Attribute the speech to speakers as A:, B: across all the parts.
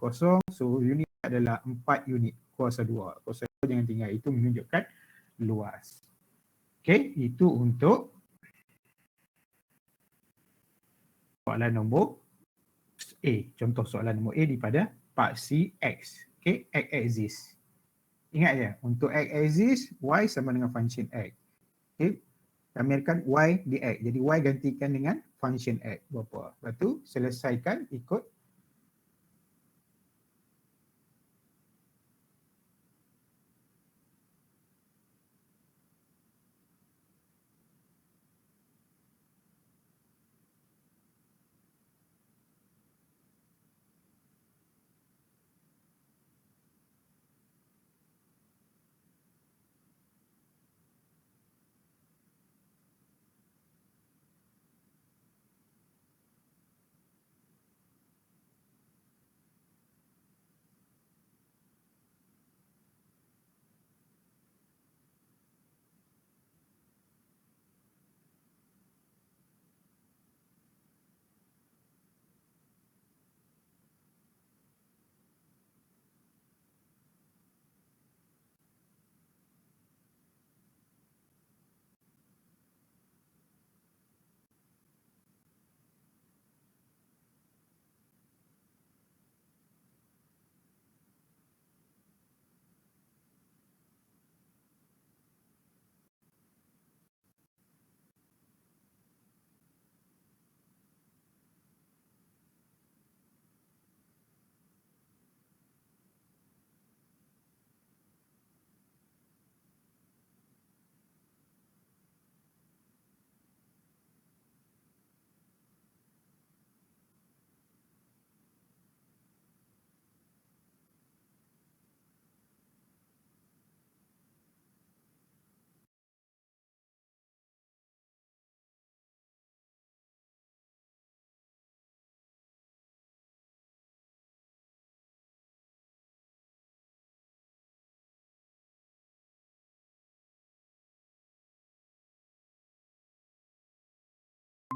A: kosong. So unit adalah 4 unit kuasa 2. Kuasa 2 jangan tinggal. Itu menunjukkan luas. Okey, itu untuk soalan nombor A. Contoh soalan nombor A daripada part C X. Okey, X exists. Ingat ya, untuk X exists, Y sama dengan function X. Okey, tamirkan Y di X. Jadi Y gantikan dengan function X. Berapa? Lepas tu selesaikan ikut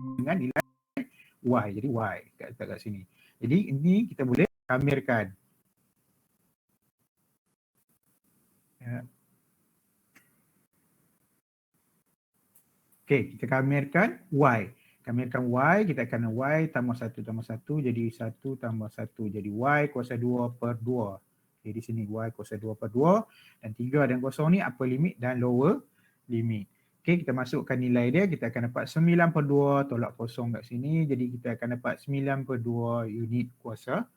A: dengan nilai Y. Jadi Y kat sini. Jadi ini kita boleh tamirkan. Ya. Okey, kita tamirkan Y. Tamirkan Y, kita akan Y tambah 1 tambah 1 jadi 1 tambah 1 jadi Y kuasa 2 per 2. Jadi sini Y kuasa 2 per 2 dan 3 dan kosong ni upper limit dan lower limit. Okey, kita masukkan nilai dia, kita akan dapat 9 per 2 tolak kosong kat sini. Jadi kita akan dapat 9 per 2 unit kuasa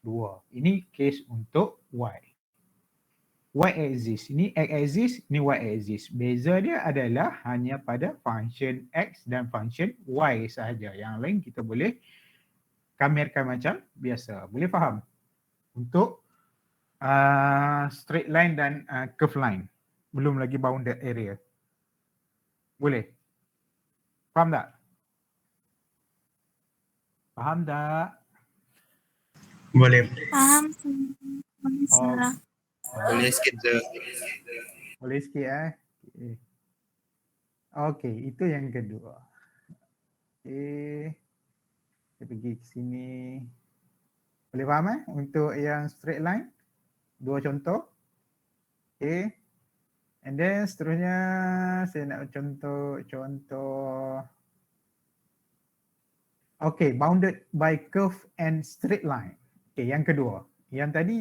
A: 2. Ini case untuk Y. Y exists. Ini X exists, ini Y exists. Beza dia adalah hanya pada function X dan function Y sahaja. Yang lain kita boleh tamirkan macam biasa. Boleh faham? Untuk straight line dan curve line. Belum lagi bounded area. Boleh? Faham tak? Faham tak?
B: Boleh.
C: Faham.
A: Oh,
B: Boleh sikit je.
A: boleh sikit Okay. Okey, itu yang kedua. Okey. Kita pergi ke sini. Boleh faham untuk yang straight line? Dua contoh. Okay. And then seterusnya saya nak contoh. Okay, bounded by curve and straight line. Okay, yang kedua. Yang tadi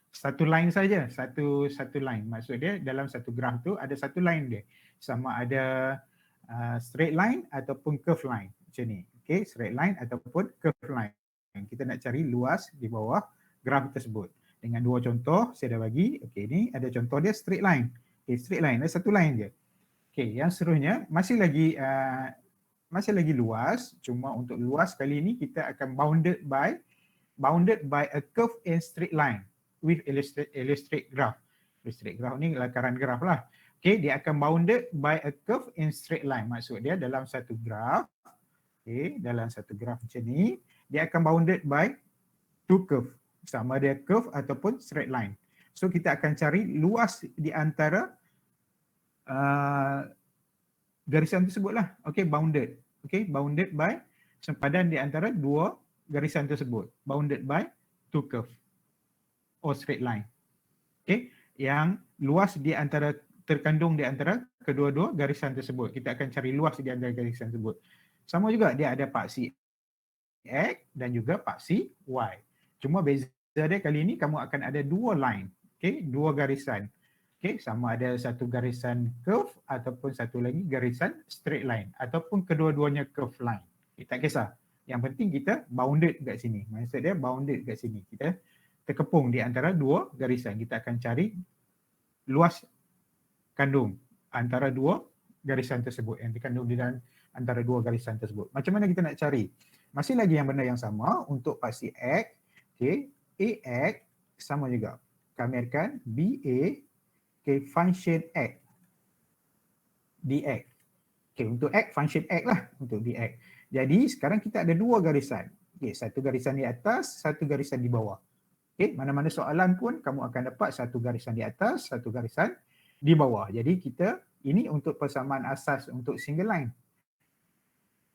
A: satu line saja, satu line. Maksud dia dalam satu graf tu ada satu line dia. Sama ada straight line ataupun curve line. Macam ni. Okay, straight line ataupun curve line. Kita nak cari luas di bawah graf tersebut. Dengan dua contoh saya dah bagi. Okay, ni ada contoh dia straight line. Okay, straight line, ada satu line je. Okay, yang seterusnya masih lagi luas. Cuma untuk luas kali ini kita akan bounded by a curve and straight line with illustrate graph. Illustrate graph ni lakaran graf lah. Okay, dia akan bounded by a curve and straight line. Maksud dia dalam satu graf, okay, dalam satu graf macam ni, dia akan bounded by two curve. Sama dia curve ataupun straight line. So kita akan cari luas di antara garisan tersebut lah. Okay, bounded. Okay, bounded by sempadan di antara dua garisan tersebut. Bounded by two curve or straight line. Okay, yang luas di antara terkandung di antara kedua-dua garisan tersebut. Kita akan cari luas di antara garisan tersebut. Sama juga dia ada paksi X dan juga paksi Y. Cuma beza dia kali ini kamu akan ada dua line, okay, dua garisan. Okay, sama ada satu garisan curve ataupun satu lagi garisan straight line ataupun kedua-duanya curve line. Okay, tak kisah. Yang penting kita bounded kat sini. Maksud dia bounded kat sini. Kita terkepung di antara dua garisan. Kita akan cari luas kandung antara dua garisan tersebut yang dikandung di dalam antara dua garisan tersebut. Macam mana kita nak cari? Masih lagi yang benda yang sama untuk paksi X, okay, AX sama juga. Kami akan BA, okay, function X, DX. Okay, untuk X, function X lah untuk DX. Jadi sekarang kita ada dua garisan. Okay, satu garisan di atas, satu garisan di bawah. Okay, mana-mana soalan pun kamu akan dapat satu garisan di atas, satu garisan di bawah. Jadi kita ini untuk persamaan asas untuk single line.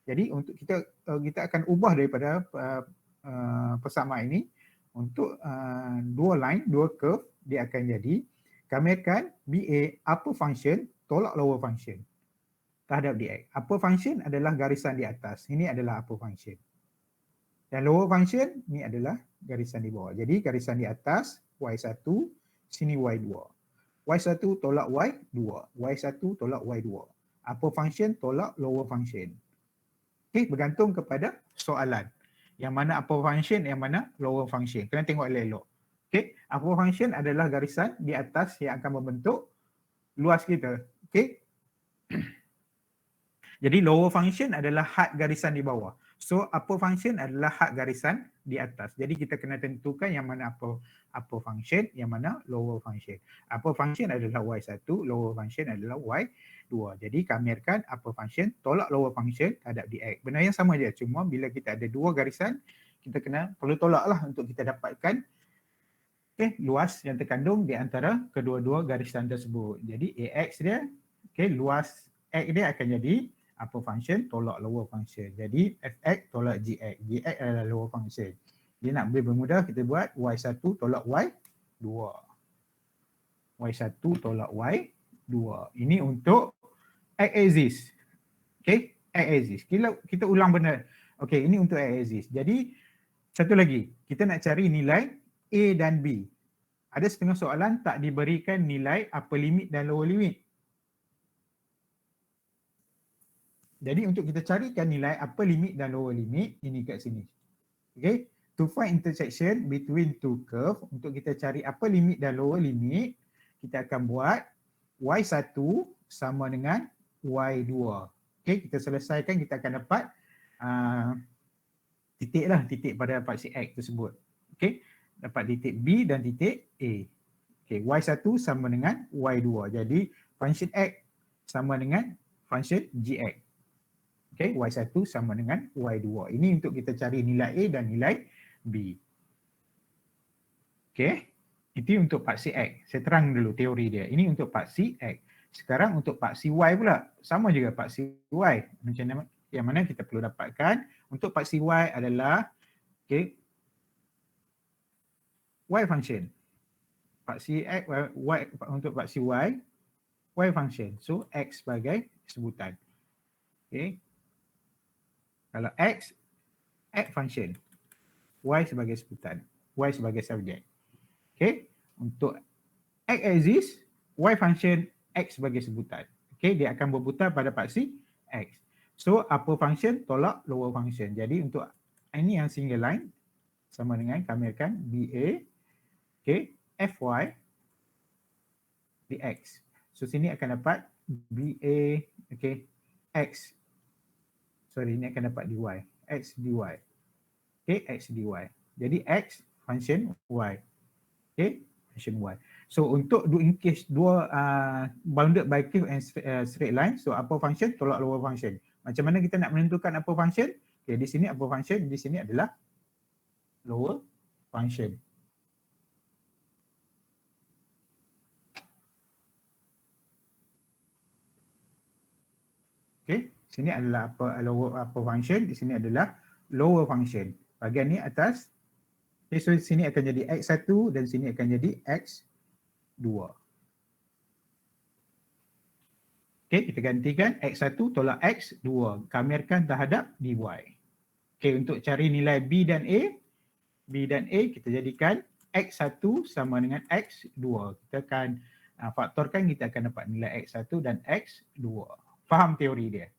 A: Jadi untuk kita akan ubah daripada persamaan ini untuk dua line, dua curve, dia akan jadi kami akan BA upper function tolak lower function terhadap DX. Upper function adalah garisan di atas. Ini adalah upper function. Dan lower function ni adalah garisan di bawah. Jadi garisan di atas Y1, sini Y2. Y1 tolak Y2, Y1 tolak Y2. Upper function tolak lower function. Okay, bergantung kepada soalan. Yang mana upper function, yang mana lower function. Kena tengok elok-elok. Okay, upper function adalah garisan di atas yang akan membentuk luas kita. Okay. Jadi lower function adalah had garisan di bawah. So upper function adalah had garisan di atas. Jadi kita kena tentukan yang mana upper function, yang mana lower function. Upper function adalah Y1, lower function adalah Y2. Jadi kami akan upper function tolak lower function terhadap DX. Benda yang sama je, cuma bila kita ada dua garisan, kita perlu tolak lah untuk kita dapatkan luas yang terkandung di antara kedua-dua garisan tersebut. Jadi AX dia, luas X dia akan jadi upper function tolak lower function. Jadi Fx tolak Gx. Gx adalah lower function. Dia nak lebih bermudah kita buat Y1 tolak Y2. Y1 tolak Y2. Ini untuk X axis. Okay, X axis. Kita ulang benda. Okay, ini untuk X axis. Jadi satu lagi, kita nak cari nilai A dan B. Ada setengah soalan tak diberikan nilai upper limit dan lower limit. Jadi untuk kita carikan nilai upper limit dan lower limit, ini kat sini. Okay. To find intersection between two curve, untuk kita cari upper limit dan lower limit, kita akan buat Y1 sama dengan Y2. Okay, kita selesaikan, kita akan dapat titik pada paksi X tersebut. Okay, dapat titik B dan titik A. Okay, Y1 sama dengan Y2. Jadi function X sama dengan function Gx. Okay, Y1 sama dengan Y2. Ini untuk kita cari nilai A dan nilai B. Okay, itu untuk paksi X. Saya terang dulu teori dia. Ini untuk paksi X. Sekarang untuk paksi Y pula. Sama juga paksi Y. Macam yang mana kita perlu dapatkan. Untuk paksi Y adalah Y function. Paksi X, Y, untuk paksi Y function. So, X sebagai sebutan. Okay. Kalau X function. Y sebagai sebutan. Y sebagai subjek. Okay. Untuk X axis, Y function, X sebagai sebutan. Okay. Dia akan berputar pada paksi X. So, upper function tolak lower function. Jadi, untuk ini yang single line, sama dengan kami akan BA, okay, FY, DX. So, sini akan dapat BA, okay, X. Sorry, ini akan dapat dy. X dy. Okay, X dy. Jadi X function Y. Okay, function Y. So untuk in case dua bounded by curve and straight line, so upper function tolak lower function. Macam mana kita nak menentukan upper function? Okay, di sini upper function, di sini adalah lower function. Okay, sini adalah upper function, di sini adalah lower function. Bahagian ni atas, Okay, so sini akan jadi X1 dan sini akan jadi X2. Okay, kita gantikan X1 tolak X2. Kamirkan terhadap dy. Okay, untuk cari nilai B dan A kita jadikan X1 sama dengan X2. Kita akan faktorkan, kita akan dapat nilai X1 dan X2. Faham teori dia?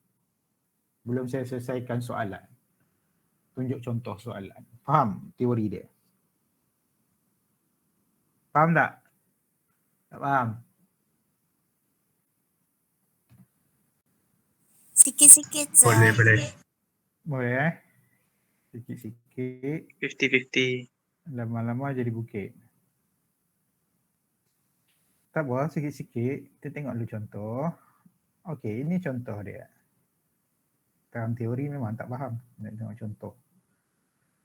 A: Belum saya selesaikan soalan. Tunjuk contoh soalan. Faham teori dia? Faham tak? Tak faham?
C: Sikit-sikit sir.
B: Boleh.
A: Boleh Sikit-sikit.
B: 50-50.
A: Lama-lama jadi bukit. Tak apa, sikit-sikit. Kita tengok dulu contoh. Okey, ini contoh dia. Faham teori memang tak faham. Nak tengok contoh.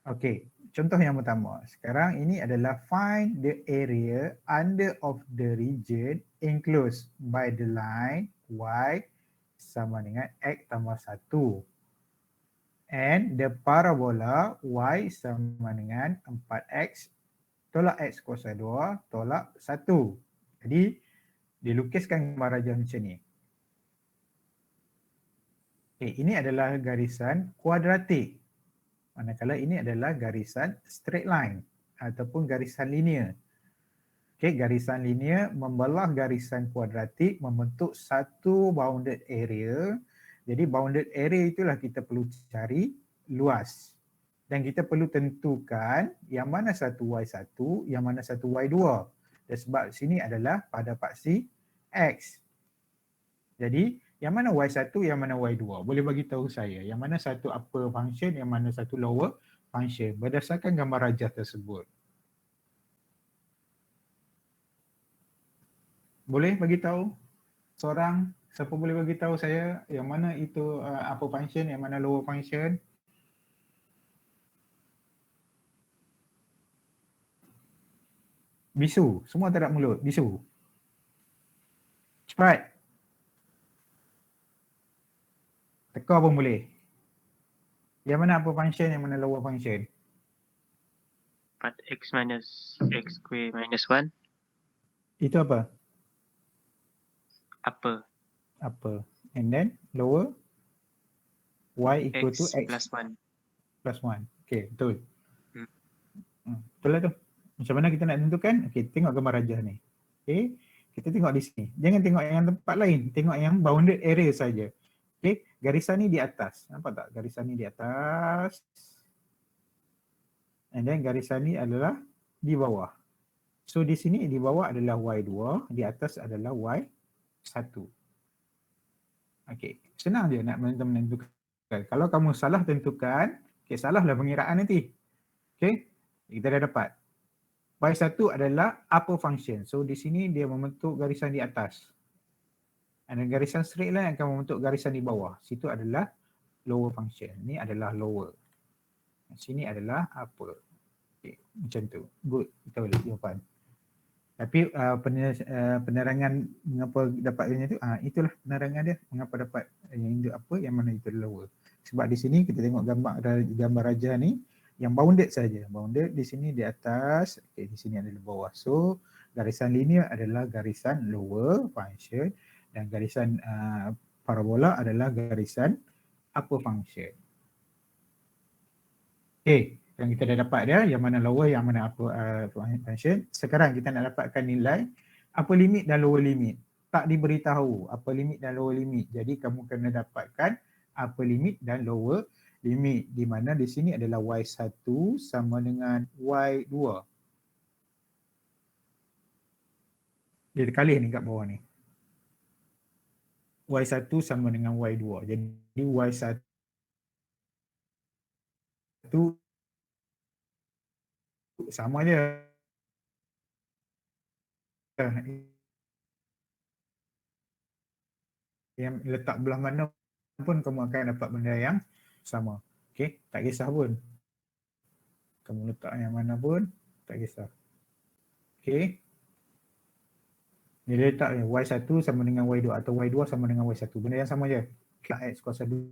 A: Okey, contoh yang pertama. Sekarang ini adalah find the area under of the region enclosed by the line y sama dengan x tambah 1. And the parabola y sama dengan 4x tolak x kuasa 2 tolak 1. Jadi, dilukiskan gambar rajah macam ni. Okay, ini adalah garisan kuadratik. Manakala ini adalah garisan straight line ataupun garisan linear. Okay, garisan linear membelah garisan kuadratik membentuk satu bounded area. Jadi bounded area itulah kita perlu cari luas. Dan kita perlu tentukan yang mana satu Y1, yang mana satu Y2. Dan sebab sini adalah pada paksi X. Jadi yang mana Y1, yang mana Y2? Boleh bagi tahu saya yang mana satu upper function, yang mana satu lower function berdasarkan gambar rajah tersebut. Boleh bagi tahu seorang? Siapa boleh bagi tahu saya yang mana itu upper function, yang mana lower function? Bisu, semua tak ada mulut. Bisu. Cepat. Teka pun boleh. Yang mana upper function, yang mana lower function?
D: 4x minus x square minus 1
A: Itu apa?
D: upper
A: Upper. And then lower? Y equal to
D: x
A: X
D: plus 1.
A: plus 1. Okay, betul.
D: Hmm.
A: Betul lah tu. Macam mana kita nak tentukan? Okay, tengok gambar rajah ni. Okay, kita tengok di sini. Jangan tengok yang tempat lain. Tengok yang bounded area saja. Okay, garisan ni di atas. Nampak tak? Garisan ni di atas. And then garisan ni adalah di bawah. So di sini di bawah adalah Y2, di atas adalah Y1. Okay, senang je nak menentukan. Kalau kamu salah tentukan, okay, salahlah pengiraan nanti. Okay, kita dah dapat. Y1 adalah upper function. So di sini dia membentuk garisan di atas. Dan garisan straight line akan membentuk garisan di bawah. Situ adalah lower function. Ini adalah lower. Sini adalah upper. Okay, macam tu. Good. Kita boleh jawapan. Tapi penerangan mengapa dapat yang itu, itulah penerangan dia. Mengapa dapat yang itu apa, yang mana itu lower. Sebab di sini kita tengok gambar rajah ni, yang bounded saja. Bounded di sini di atas, okay, di sini adalah bawah. So garisan linear adalah garisan lower function dan garisan parabola adalah garisan upper function. Okay, yang kita dah dapat dia, yang mana lower, yang mana upper function. Sekarang kita nak dapatkan nilai upper limit dan lower limit. Tak diberitahu upper limit dan lower limit. Jadi kamu kena dapatkan upper limit dan lower limit, di mana di sini adalah Y1 sama dengan Y2. Dia terkalih ni kat bawah ni. Y1 sama dengan Y2. Jadi Y1 sama je. Yang letak belah mana pun kamu akan dapat benda yang sama. Okey, tak kisah pun. Kamu letak yang mana pun tak kisah. Okey. Dia letak Y1 sama dengan Y2 atau Y2 sama dengan Y1. Benda yang sama je. X kuasa 2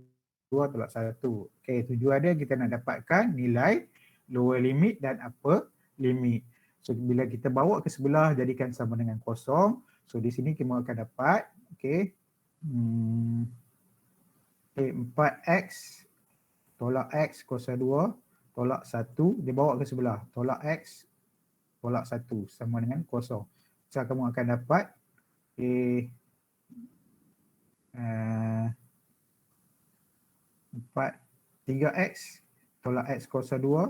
A: tolak 1. Okey, tujuan dia kita nak dapatkan nilai lower limit dan upper limit. So bila kita bawa ke sebelah jadikan sama dengan kosong. So di sini kita akan dapat okey. 4x tolak x kuasa 2 tolak 1 dia bawa ke sebelah. Tolak x tolak 1 sama dengan kosong. So kamu akan dapat 3x tolak x kuasa 2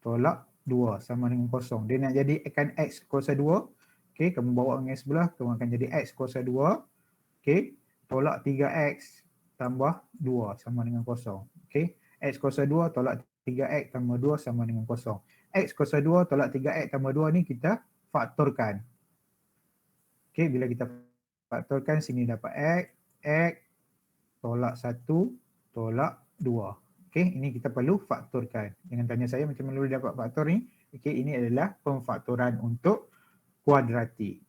A: tolak 2 sama dengan kosong. Dia nak jadi akan x kuasa 2. Kamu bawa dengan sebelah, kamu akan jadi x kuasa 2. Tolak 3x tambah 2 sama dengan kosong. X kuasa 2 tolak 3x tambah 2 sama dengan kosong. X kuasa 2 tolak 3x tambah 2 ni kita faktorkan. Bila kita faktorkan sini dapat x tolak 1 tolak 2. Ini kita perlu faktorkan. Jangan tanya saya macam mana boleh dapat faktor ni. Ini adalah pemfaktoran untuk kuadratik.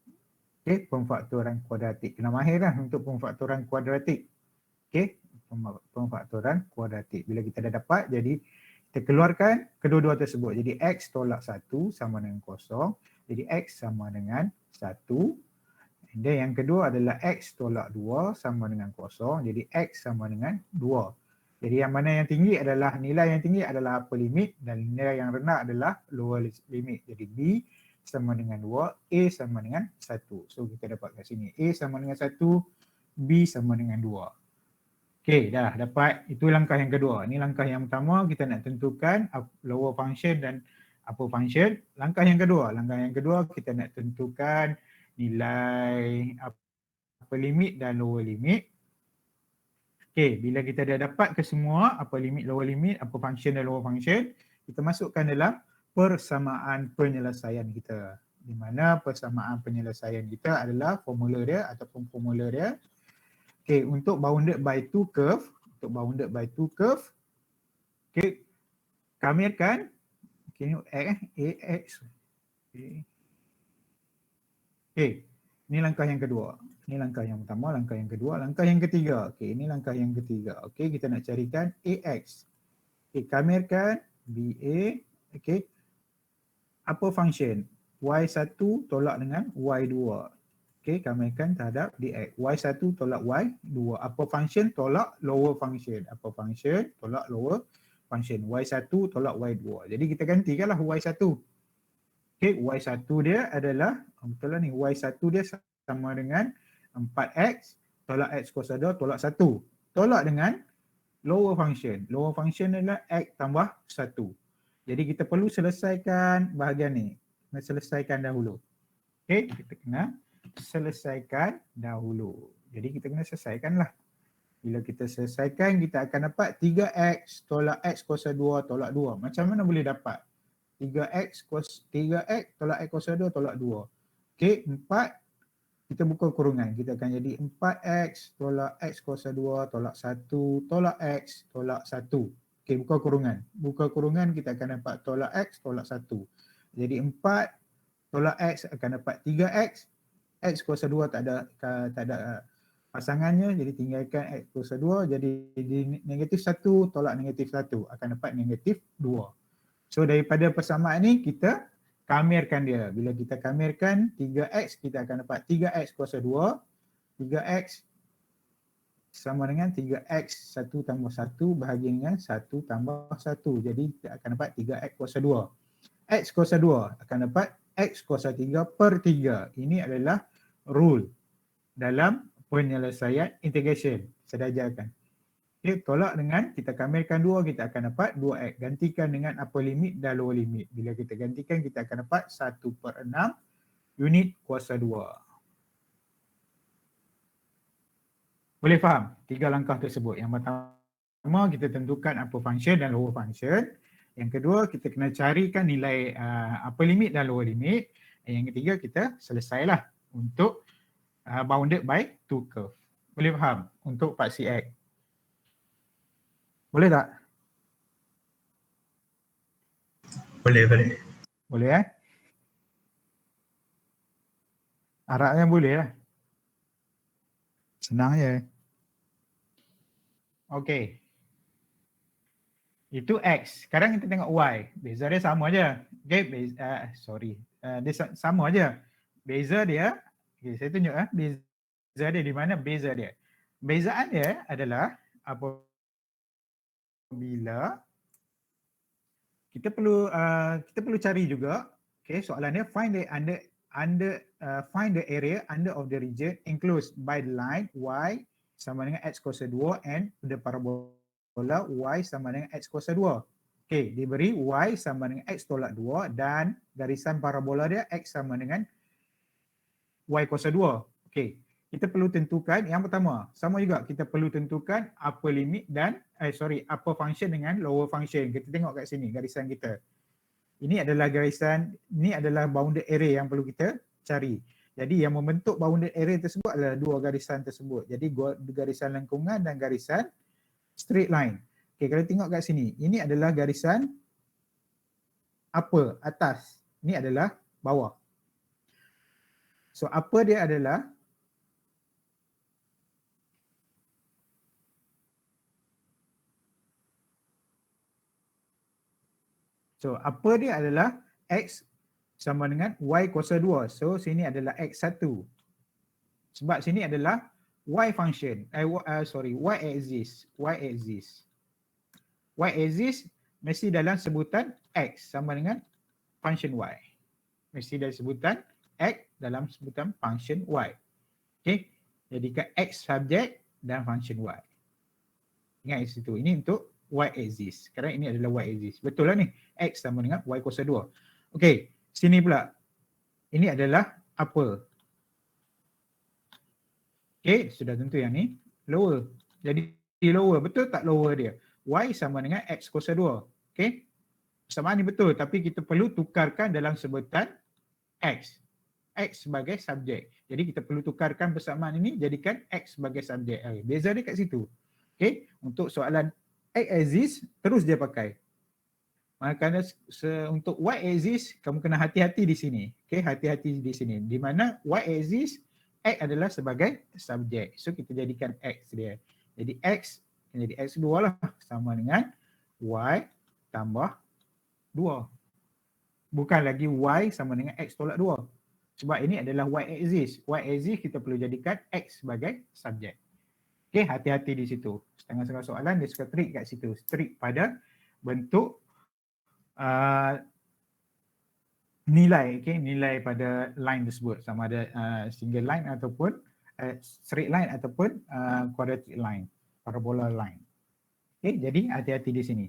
A: Pemfaktoran kuadratik. Kena mahir lah untuk pemfaktoran kuadratik. Pemfaktoran kuadratik. Bila kita dah dapat, jadi kita keluarkan kedua-dua tersebut. Jadi x tolak 1 sama dengan kosong. Jadi x sama dengan 1. Dan yang kedua adalah x tolak 2 sama dengan kosong. Jadi x sama dengan 2. Jadi yang mana yang tinggi adalah, nilai yang tinggi adalah upper limit dan nilai yang rendah adalah lower limit. Jadi B sama dengan 2, A sama dengan 1. So kita dapat kat sini A sama dengan 1, B sama dengan 2. Dah dapat. Itu langkah yang kedua. Ini langkah yang pertama, kita nak tentukan lower function dan upper function. Langkah yang kedua kita nak tentukan nilai upper limit dan lower limit. Bila kita dah dapat ke semua upper limit, lower limit, upper function dan lower function, kita masukkan dalam persamaan penyelesaian kita. Di mana persamaan penyelesaian kita adalah formula dia ataupun formula dia. Untuk bounded by two curve, kamirkan AX. Ini langkah yang kedua. Ini langkah yang pertama, langkah yang kedua, langkah yang ketiga. Ini langkah yang ketiga. Kita nak carikan AX. Kamirkan BA. Apa function? Y1 tolak dengan Y2. Kamirkan terhadap DX. Y1 tolak Y2. Apa function? Tolak lower function. Apa function? Tolak lower function. Y1 tolak Y2. Jadi kita gantikanlah Y1. Y1 dia adalah, betul lah ni, Y1 dia sama dengan 4x tolak x kuasa 2 tolak 1. Tolak dengan lower function. Lower function adalah x tambah 1. Jadi kita perlu selesaikan bahagian ni. Kena selesaikan dahulu. Kita kena selesaikan dahulu. Jadi kita kena selesaikanlah. Bila kita selesaikan, kita akan dapat 3x tolak x kuasa 2 tolak 2. Macam mana boleh dapat? 3x tolak x kuasa 2 tolak 2. 4. Kita buka kurungan. Kita akan jadi 4x tolak x kuasa 2 tolak 1 tolak x tolak 1. Buka kurungan. Buka kurungan kita akan dapat tolak x tolak 1. Jadi 4 tolak x akan dapat 3x. X kuasa 2 tak ada pasangannya. Jadi tinggalkan x kuasa 2. Jadi negatif 1 tolak negatif 1 akan dapat negatif 2. So daripada persamaan ni kita kamirkan dia. Bila kita kamirkan 3x, kita akan dapat 3x kuasa 2. 3x sama dengan 3x 1 tambah 1 bahagi dengan 1 tambah 1. Jadi kita akan dapat 3x kuasa 2. X kuasa 2 akan dapat x kuasa 3 per 3. Ini adalah rule dalam penyelesaian integration. Saya dah ajarkan. Tolak dengan, kita kamirkan 2, kita akan dapat 2x. Gantikan dengan upper limit dan lower limit. Bila kita gantikan, kita akan dapat 1 per 6 unit kuasa 2. Boleh faham? 3 langkah tersebut. Yang pertama, kita tentukan upper function dan lower function. Yang kedua, kita kena carikan nilai upper limit dan lower limit. Yang ketiga, kita selesailah untuk bounded by two curve. Boleh faham? Untuk part CX. Boleh tak?
B: Boleh.
A: Boleh Harapnya boleh lah. Senang je. Okey. Itu X. Sekarang kita tengok Y. Beza dia sama je. Okay, dia sama je. Beza dia, okay, saya tunjuk beza dia di mana beza dia. Bezaan dia adalah apabila kita perlu cari juga, okay, soalan dia find the area under of the region enclosed by the line y sama dengan x kuasa 2 and the parabola y sama dengan x kuasa 2. Okey, diberi y sama dengan x tolak 2 dan garisan parabola dia x sama dengan y kuasa 2. Okey, kita perlu tentukan yang pertama, sama juga kita perlu tentukan upper limit dan upper function dengan lower function. Kita tengok kat sini garisan kita. Ini adalah bounded area yang perlu kita cari. Jadi yang membentuk bounded area tersebut adalah dua garisan tersebut. Jadi garisan lengkungan dan garisan straight line. Okey, kalau tengok kat sini, ini adalah garisan upper, atas. Ini adalah bawah. So upper dia adalah X sama dengan Y kuasa 2. So sini adalah X1. Sebab sini adalah Y function. Y axis. Y axis mesti dalam sebutan X sama dengan function Y. Mesti dalam sebutan X dalam sebutan function Y. Okay. Jadikan X subjek dan function Y. Ingat di situ. Ini untuk Y axis. Sekarang ini adalah Y axis. Betul lah ni. X sama dengan Y kuasa 2. Okey. Sini pula. Ini adalah upper. Okey. Sudah tentu yang ni. Lower. Jadi lower. Betul tak lower dia? Y sama dengan X kuasa 2. Okey. Persamaan ni betul. Tapi kita perlu tukarkan dalam sebutan X. X sebagai subjek. Jadi kita perlu tukarkan persamaan ini jadikan X sebagai subjek. Beza dia kat situ. Okey. Untuk soalan X axis terus dia pakai. Makanya untuk Y axis kamu kena hati-hati di sini. Okey, hati-hati di sini. Di mana Y axis X adalah sebagai subjek. So kita jadikan X dia. Jadi X jadi X2 lah sama dengan Y tambah 2. Bukan lagi Y sama dengan X tolak 2. Sebab ini adalah Y axis. Y axis kita perlu jadikan X sebagai subjek. Okey, hati-hati di situ. Setengah-setengah soalan dia suka trik kat situ. Trik pada bentuk nilai, okey, nilai pada line tersebut sama ada single line ataupun straight line ataupun quadratic line, parabola line. Okey, jadi hati-hati di sini.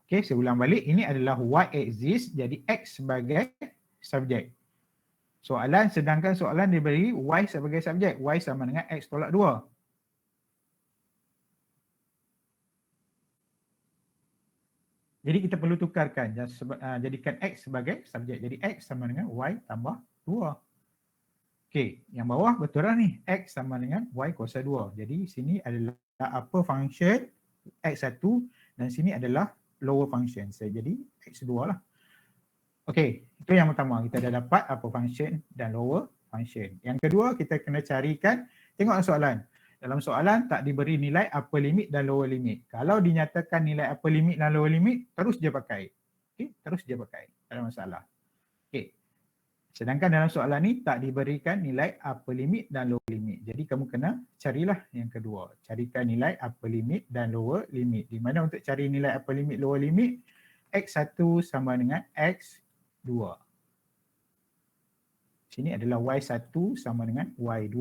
A: Okey, saya ulang balik, ini adalah Y axis jadi X sebagai subjek. Sedangkan soalan diberi Y sebagai subjek, Y sama dengan X tolak 2. Jadi kita perlu tukarkan dan jadikan X sebagai subjek. Jadi X sama dengan Y tambah 2. Okey, yang bawah betul lah ni. X sama dengan Y kuasa 2. Jadi sini adalah upper function X1 dan sini adalah lower function. Jadi X2 lah. Okey, itu yang pertama. Kita dah dapat upper function dan lower function. Yang kedua, kita kena carikan, tengok soalan. Dalam soalan tak diberi nilai upper limit dan lower limit. Kalau dinyatakan nilai upper limit dan lower limit, terus dia pakai. Okey, terus dia pakai. Tak ada masalah. Okey. Sedangkan dalam soalan ni tak diberikan nilai upper limit dan lower limit. Jadi kamu kena carilah yang kedua. Carikan nilai upper limit dan lower limit. Di mana untuk cari nilai upper limit, lower limit, X1 sama dengan X2. Sini adalah Y1 sama dengan Y2.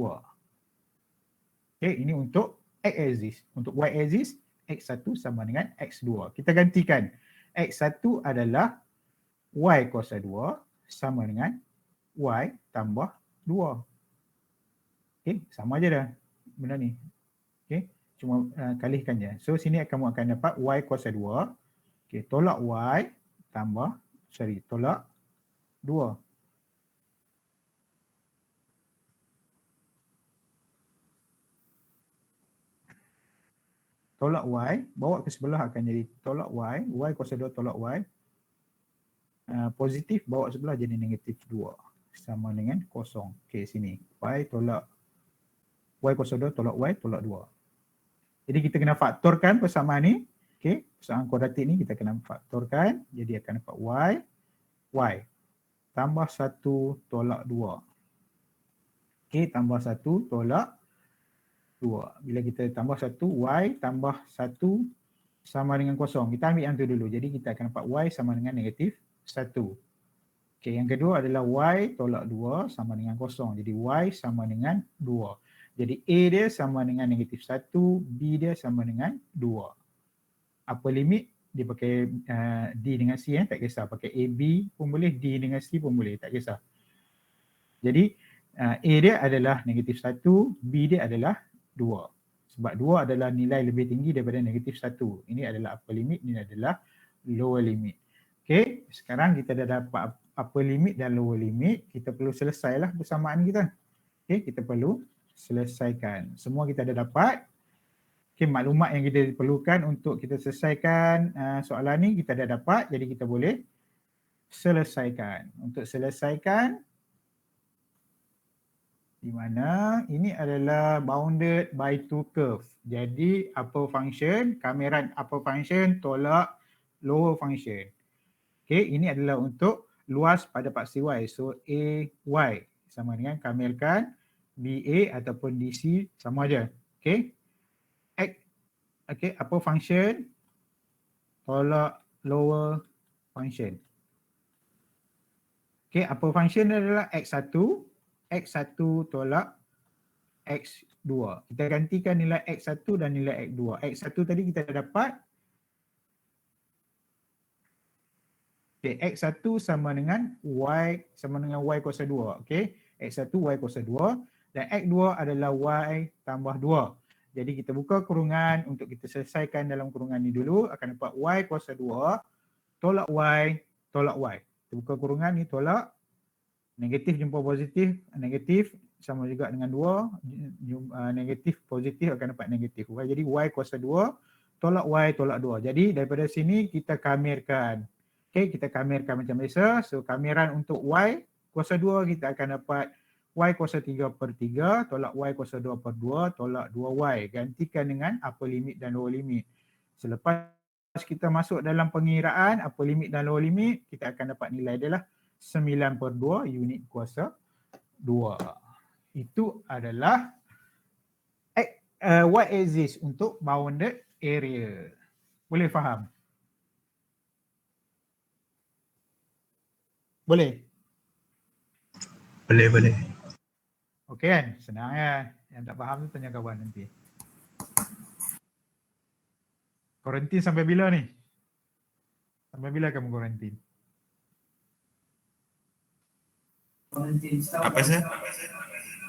A: Okay, ini untuk X axis. Untuk Y axis, X1 sama dengan X2. Kita gantikan. X1 adalah Y kuasa 2 sama dengan Y tambah 2. Okay, sama je dah benda ni. Okay, cuma kalihkan je. So sini kamu akan dapat Y kuasa 2. Okay, tolak Y tambah, tolak 2. Tolak Y, bawa ke sebelah akan jadi tolak Y. Y kuasa 2 tolak Y. Positif bawa sebelah jadi negatif 2. Sama dengan kosong. Okey, sini. Y kuasa 2 tolak Y tolak 2. Jadi kita kena faktorkan persamaan ni. Okey, persamaan kuadratik ni kita kena faktorkan, jadi akan dapat y tambah 1 tolak 2. Okey, tambah 1 tolak 2. Bila kita tambah 1, y tambah 1 sama dengan kosong. Kita ambil yang tu dulu. Jadi kita akan dapat y sama dengan negatif 1. Okey, yang kedua adalah y tolak 2 sama dengan kosong. Jadi y sama dengan 2. Jadi A dia sama dengan negatif 1, B dia sama dengan 2. Apa limit? Dia pakai D dengan C, tak kisah. Pakai AB pun boleh, D dengan C pun boleh, tak kisah. Jadi A dia adalah negatif 1, B dia adalah 2. Sebab 2 adalah nilai lebih tinggi daripada negatif 1. Ini adalah upper limit, ini adalah lower limit. Okey, sekarang kita dah dapat upper limit dan lower limit. Kita perlu selesailah persamaan kita. Okey, kita perlu selesaikan. Semua kita dah dapat. Okey, maklumat yang kita perlukan untuk kita selesaikan soalan ni kita dah dapat. Jadi kita boleh selesaikan. Untuk selesaikan, di mana ini adalah bounded by two curve. Jadi upper function, kameran upper function tolak lower function. Okey, ini adalah untuk luas pada paksi y. So AY sama dengan kamerkan BA ataupun DC sama aja. Okey. Okey, upper function tolak lower function. Okey, upper function adalah x1 tolak x2. Kita gantikan nilai x1 dan nilai x2. X1 tadi kita dah dapat. Okey, x1 sama dengan y kuasa 2. Okey, x1 y kuasa 2 dan x2 adalah y tambah 2. Jadi kita buka kurungan untuk kita selesaikan dalam kurungan ni dulu, akan dapat y kuasa 2 tolak y. Kita buka kurungan ni tolak, negatif jumpa positif, negatif sama juga dengan 2, negatif positif akan dapat negatif. Jadi y kuasa 2 tolak y tolak 2. Jadi daripada sini kita kamerkan. Okey, kita kamerkan macam biasa. So kameran untuk y kuasa 2 kita akan dapat y kuasa 3/3 tolak y kuasa 2/2 tolak 2y. Gantikan dengan upper limit dan lower limit. Selepas kita masuk dalam pengiraan upper limit dan lower limit, kita akan dapat nilai dia lah 9/2 unit kuasa 2. Itu adalah y-axis untuk bounded area. Boleh faham? Boleh?
B: Boleh.
A: Okey kan? Senang ya. Yang tak faham tu tanya kawan nanti. Kuarantin sampai bila ni? Sampai bila kamu kuarantin?
B: Apa sih?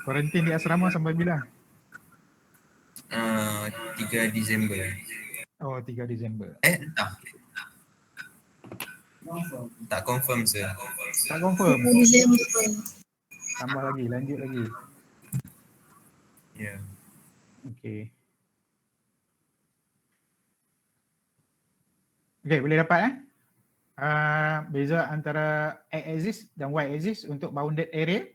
A: Kuarantin di asrama sampai bila?
C: 3 Disember.
A: Oh, 3 Disember.
C: Entah. Tak confirm sir.
A: Tak confirm. Tambah lagi, lanjut lagi.
C: Ya.
A: Okey. Okey, boleh dapat beza antara x-axis dan y-axis untuk bounded area.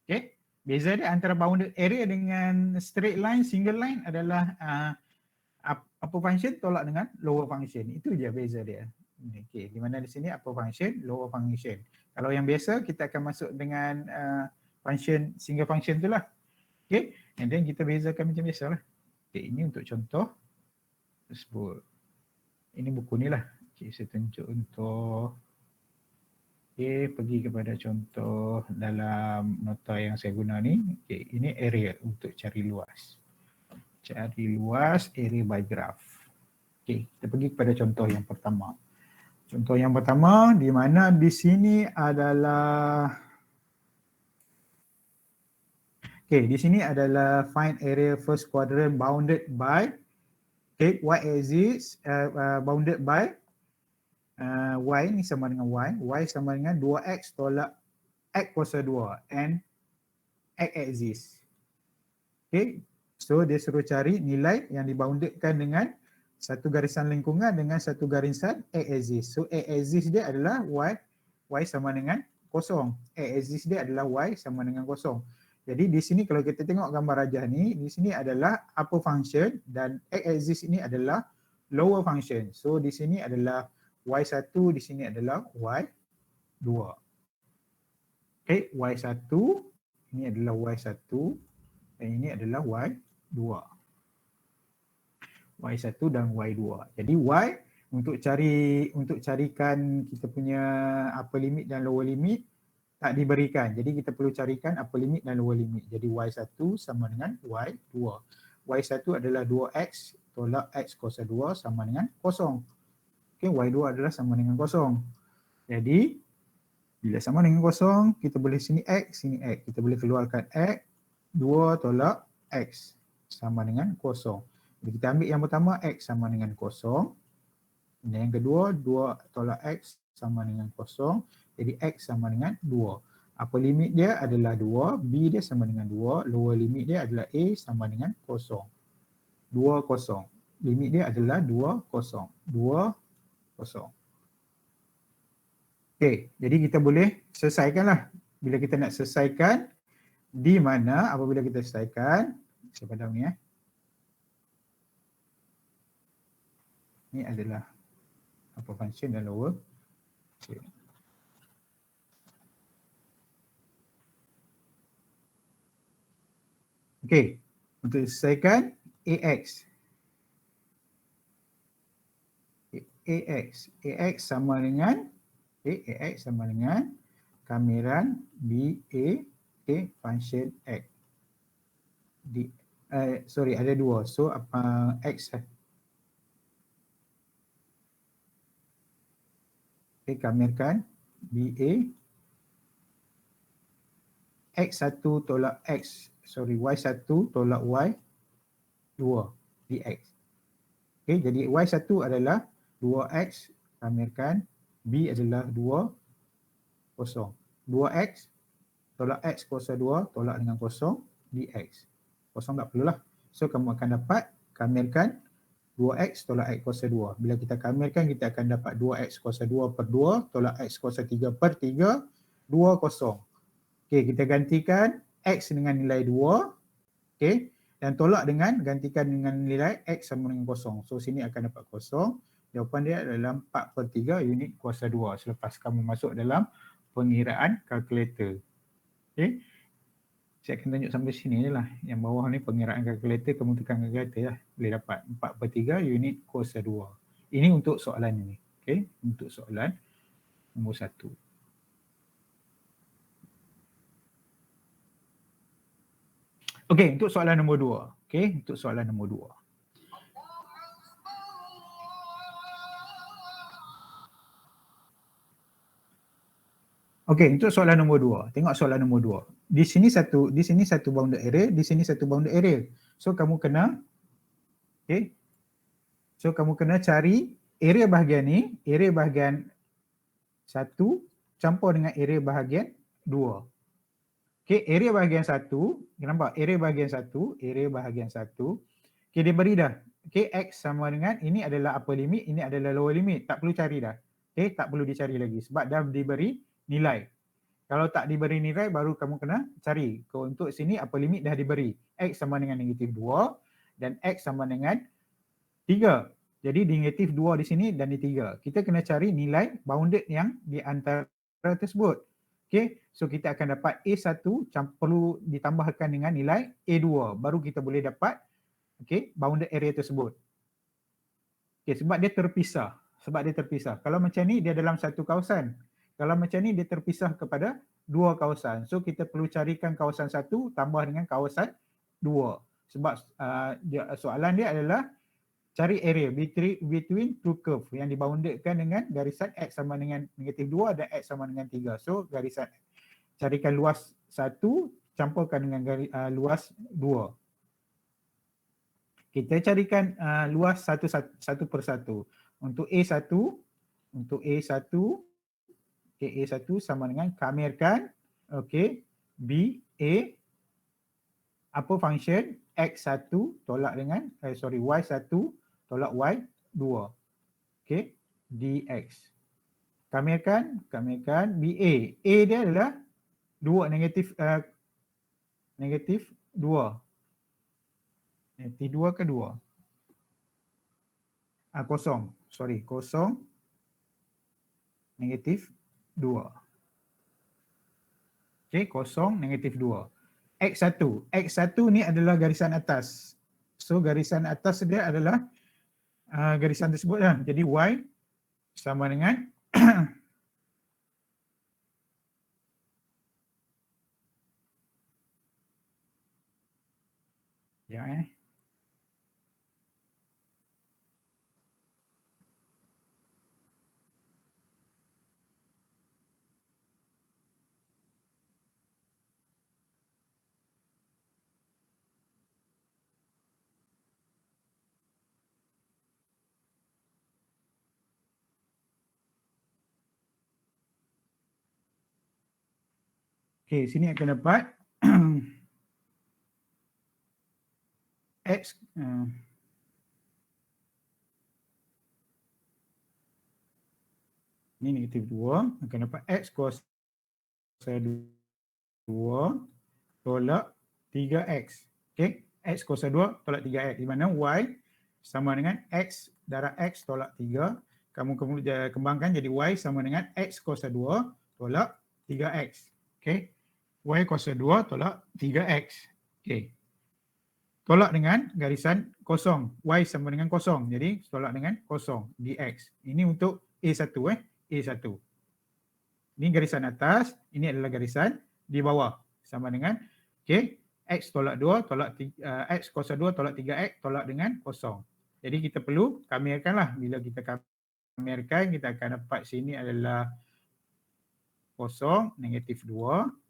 A: Okey. Beza dia antara bounded area dengan straight line, single line adalah upper function tolak dengan lower function. Itu je beza dia. Okey, di mana di sini upper function, lower function. Kalau yang biasa kita akan masuk dengan function, single function tu lah. Okay, and then kita bezakan macam biasa lah. Okay, ini untuk contoh tersebut. Ini buku ni lah. Okay, saya tunjuk contoh. Okay, pergi kepada contoh dalam nota yang saya guna ni. Okay, ini area untuk cari luas. Cari luas area by graph. Okay, kita pergi kepada contoh yang pertama. Contoh yang pertama di mana di sini adalah di sini adalah find area first quadrant bounded by y-axis bounded by y ni sama dengan y sama dengan 2x tolak x kuasa 2 and x-axis. Okay, so dia suruh cari nilai yang diboundedkan dengan satu garisan lingkungan dengan satu garisan x-axis. So x-axis dia adalah y sama dengan kosong. X-axis dia adalah y sama dengan kosong. Jadi di sini kalau kita tengok gambar rajah ni, di sini adalah upper function dan x-axis ini adalah lower function. So di sini adalah y1, di sini adalah y2. Okay, y1 ini adalah y1 dan ini adalah y2. y1 dan y2. Jadi y untuk carikan kita punya upper limit dan lower limit tak diberikan. Jadi kita perlu carikan upper limit dan lower limit. Jadi y1 sama dengan y2. y1 adalah 2x tolak x kuasa 2 sama dengan 0. Okey, y2 adalah sama dengan 0. Jadi bila sama dengan 0, kita boleh sini x, sini x. Kita boleh keluarkan x, 2 tolak x sama dengan 0. Jadi kita ambil yang pertama, x sama dengan 0. Dan yang kedua, 2 tolak x sama dengan 0. Jadi x sama dengan 2. Upper limit dia adalah 2, b dia sama dengan 2, lower limit dia adalah a sama dengan 0. 2, 0. Limit dia adalah 2, 0. 2, 0. Okey, jadi kita boleh selesaikanlah. Bila kita nak selesaikan, di mana apabila kita selesaikan, saya padam ni Ini adalah upper function dan lower. Okay. Okey, untuk selesaikan AX sama dengan AX sama dengan kamiran BA function X. Ada dua. So X kamirkan BA X1 tolak Y1 tolak Y2 dx. Okey, jadi Y1 adalah 2x kamirkan B adalah 2, 0. 2x tolak x kuasa 2 tolak dengan 0 dx. 0 tak perlulah. So kamu akan dapat kamirkan 2x tolak x kuasa 2. Bila kita kamirkan, kita akan dapat 2x kuasa 2 per 2 tolak x kuasa 3 per 3, 2, 0. Okey, kita gantikan x dengan nilai 2. Okey, dan tolak dengan gantikan dengan nilai x sama dengan 0. So sini akan dapat 0. Jawapan dia adalah 4 per 3 unit kuasa 2 selepas kamu masuk dalam pengiraan kalkulator. Okey. Saya akan tunjuk sampai sini je lah. Yang bawah ni pengiraan kalkulator, kamu tekan kalkulator lah. Boleh dapat 4 per 3 unit kuasa 2. Ini untuk soalan ini. Okey, untuk soalan nombor 1. Okey, untuk soalan nombor 2. Okey, untuk soalan nombor 2. Okey, untuk soalan nombor 2. Tengok soalan nombor 2. Di sini satu bounded area, di sini satu bounded area. So kamu kena cari area bahagian ni, area bahagian 1 campur dengan area bahagian 2. Okey, area bahagian 1, nampak? Area bahagian 1. Okey, dia beri dah. Okey, x sama dengan, ini adalah upper limit, ini adalah lower limit. Tak perlu cari dah. Okey, tak perlu dicari lagi sebab dah diberi nilai. Kalau tak diberi nilai, baru kamu kena cari. Untuk sini upper limit dah diberi. X sama dengan -2 dan X sama dengan 3. Jadi negatif 2 di sini dan di 3. Kita kena cari nilai bounded yang di antara tersebut. Okey, so kita akan dapat A1 perlu ditambahkan dengan nilai A2. Baru kita boleh dapat bounded area tersebut. Okey, sebab dia terpisah. Kalau macam ni dia dalam satu kawasan. Kalau macam ni dia terpisah kepada dua kawasan. So kita perlu carikan kawasan 1 tambah dengan kawasan 2. Sebab soalan dia adalah cari area between two curve yang diboundedkan dengan garisan x sama dengan -2 dan x sama dengan 3. So garisan carikan luas 1 campurkan dengan luas 2. Kita carikan luas satu per satu. Untuk A1, A1 sama dengan kamirkan BA apa function x1 tolak dengan y1 tolak y2 dx. Kamirkan BA. A dia adalah 2 negatif 2. Negatif 2 ke 2? kosong. Sorry, kosong, negatif 2. Okey, kosong, negatif 2. X1. X1 ni adalah garisan atas. So garisan atas dia adalah garisan tersebut lah. Jadi Y sama dengan ya Okey, sini akan dapat X ni negatif 2 akan dapat X kuasa 2 tolak 3X. Okey, X kuasa 2 tolak 3X di mana Y sama dengan X darab X tolak 3. Kamu kembangkan jadi Y sama dengan X kuasa 2 tolak 3X. Okey, Y kuasa 2 tolak 3X. Okey. Tolak dengan garisan kosong. Y sama dengan kosong. Jadi tolak dengan kosong dx. Ini untuk A1 A1. Ini garisan atas, ini adalah garisan di bawah. Sama dengan okey, X tolak 2 tolak X kuasa 2 tolak 3X tolak dengan kosong. Jadi kita perlu kamirkanlah. Bila kita kamirkan, kita akan dapat sini adalah kosong, negatif 2.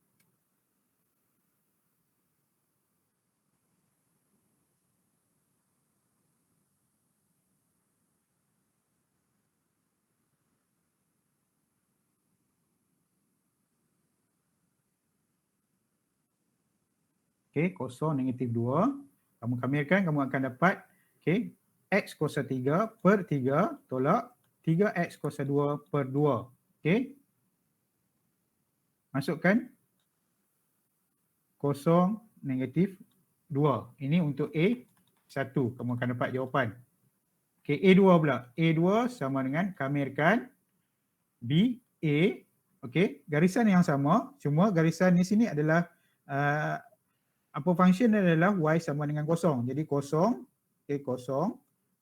A: Okey, kosong, negatif 2. Kamu kamirkan, kamu akan dapat okey, X kuasa 3 per 3 tolak 3X kuasa 2 per 2. Okey. Masukkan kosong, negatif 2. Ini untuk A1. Kamu akan dapat jawapan. Okey, A2 pula. A2 sama dengan kamirkan BA. Okey, garisan yang sama. Cuma garisan di sini adalah apa function adalah Y sama dengan kosong. Jadi kosong, okey, kosong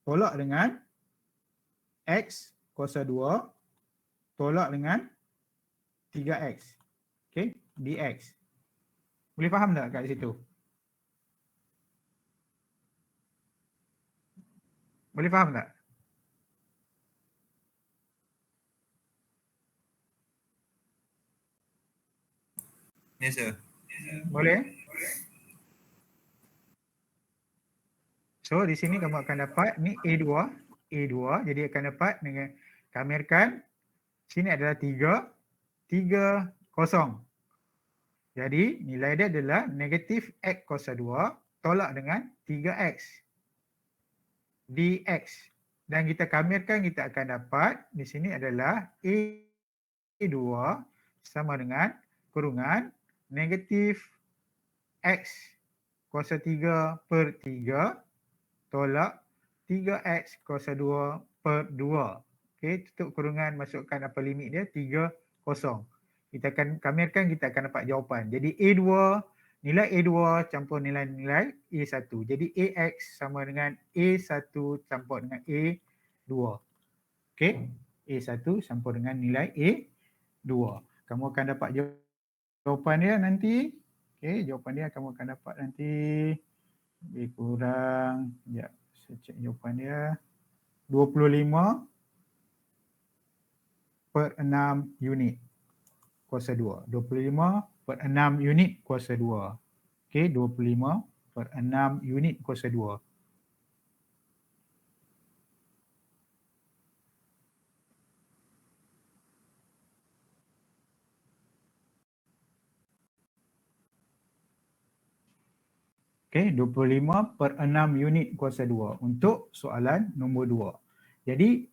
A: tolak dengan X kuasa 2 tolak dengan 3X. Okey, dx. Boleh faham tak kat situ? Boleh faham tak?
C: Yes, sir.
A: Boleh? So di sini kamu akan dapat ni A2, A2. Jadi akan dapat dengan kamirkan sini adalah 3, 3 kosong. Jadi nilai dia adalah negatif X kuasa 2 tolak dengan 3X dx. Dan kita kamirkan, kita akan dapat di sini adalah A2 sama dengan kurungan negatif X kuasa 3 per 3 tolak 3X kuasa 2 per 2. Okey, tutup kurungan, masukkan apa limit dia, 3, kosong. Kita akan kamirkan, kita akan dapat jawapan. Jadi A2, nilai A2 campur nilai-nilai A1. Jadi AX sama dengan A1 campur dengan A2. Okey, A1 campur dengan nilai A2. Kamu akan dapat jawapan dia nanti. Okey, jawapan dia kamu akan dapat nanti lebih kurang, sekejap, saya cek jawapan dia, 25 per 6 unit kuasa 2. 25 per 6 unit kuasa 2. Okey, 25 per 6 unit kuasa 2. Okey, 25 per 6 unit kuasa 2 untuk soalan nombor 2. Jadi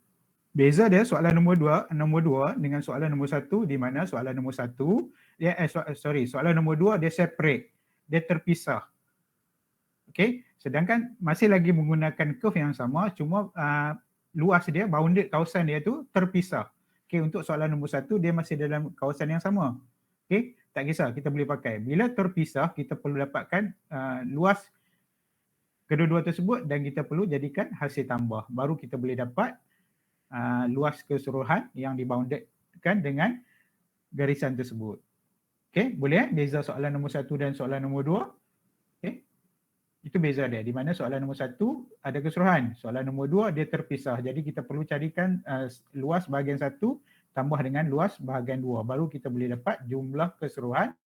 A: beza dia soalan nombor 2 dengan soalan nombor 1 di mana soalan nombor 1 dia soalan nombor 2 dia separate, dia terpisah. Okey, sedangkan masih lagi menggunakan curve yang sama, cuma luas dia, bounded kawasan dia tu terpisah. Okey, untuk soalan nombor 1 dia masih dalam kawasan yang sama. Okey, tak kisah, kita boleh pakai. Bila terpisah, kita perlu dapatkan luas kedua-dua tersebut dan kita perlu jadikan hasil tambah. Baru kita boleh dapat luas keseluruhan yang diboundedkan dengan garisan tersebut. Okey, boleh beza soalan nombor 1 dan soalan nombor 2. Okey. Itu beza dia. Di mana soalan nombor 1 ada keseluruhan. Soalan nombor 2 dia terpisah. Jadi kita perlu carikan luas bahagian 1 tambah dengan luas bahagian 2. Baru kita boleh dapat jumlah keseluruhan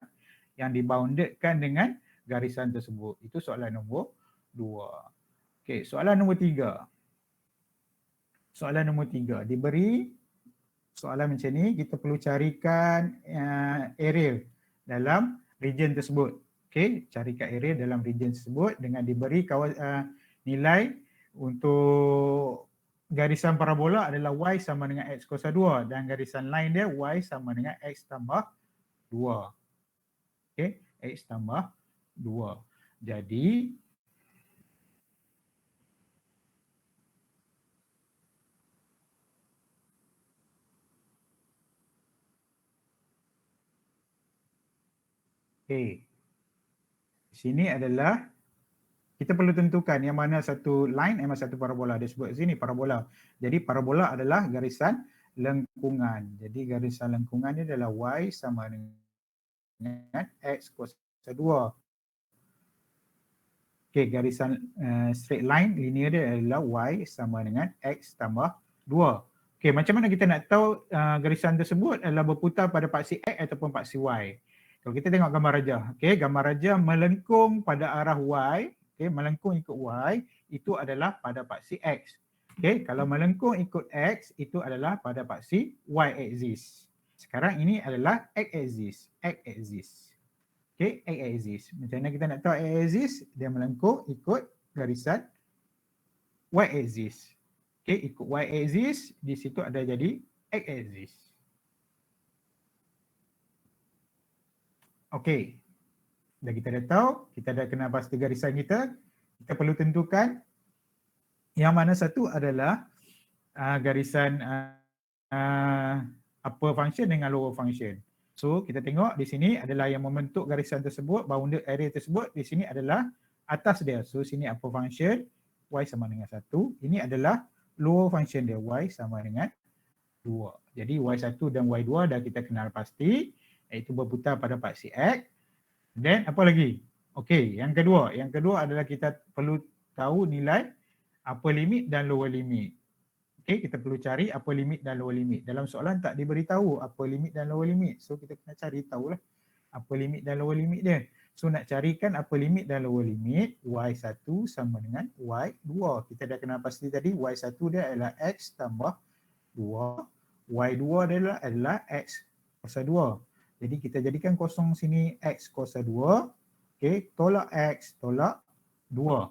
A: yang diboundedkan dengan garisan tersebut. Itu soalan nombor 2. Okey, soalan nombor 3. Soalan nombor 3. Diberi soalan macam ni, kita perlu carikan area dalam region tersebut. Okey, carikan area dalam region tersebut dengan diberi nilai untuk garisan parabola adalah y sama dengan x kuasa 2 dan garisan line dia y sama dengan x tambah 2. Okey, x tambah 2. Jadi okey. Di sini adalah kita perlu tentukan yang mana satu line yang mana satu parabola. Dia sebut sini parabola. Jadi parabola adalah garisan lengkungan. Jadi garisan lengkungan ni adalah y sama dengan x kuasa 2. Okey, garisan straight line linear dia adalah y sama dengan x tambah 2. Okey, macam mana kita nak tahu garisan tersebut adalah berputar pada paksi x ataupun paksi y? Kalau kita tengok gambar rajah, okey, gambar rajah melengkung pada arah y, okey, melengkung ikut y itu adalah pada paksi x. Okey, kalau melengkung ikut x itu adalah pada paksi y axis. Sekarang ini adalah x axis, x axis. Okey, x axis. Macam mana kita nak tahu x axis? Dia melengkung ikut garisan y axis. Okey, ikut y axis, di situ ada jadi x axis. Okey, dah kita dah tahu, kita dah kenal pasti garisan kita. Kita perlu tentukan yang mana satu adalah garisan upper function dengan lower function. So kita tengok di sini adalah yang membentuk garisan tersebut, bounded area tersebut, di sini adalah atas dia. So sini upper function, y sama dengan 1. Ini adalah lower function dia, y sama dengan 2. Jadi y1 dan y2 dah kita kenal pasti, iaitu berputar pada paksi x. Dan apa lagi? Okey, yang kedua adalah kita perlu tahu nilai upper limit dan lower limit. Okey, kita perlu cari upper limit dan lower limit. Dalam soalan tak diberitahu upper limit dan lower limit. So kita kena cari tahulah upper limit dan lower limit dia. So nak carikan upper limit dan lower limit, y1 sama dengan y2. Kita dah kenal pasti tadi, y1 dia adalah x tambah 2, y2 adalah x kuasa 2. Jadi kita jadikan kosong sini x kuasa 2. Okey, tolak x, tolak 2.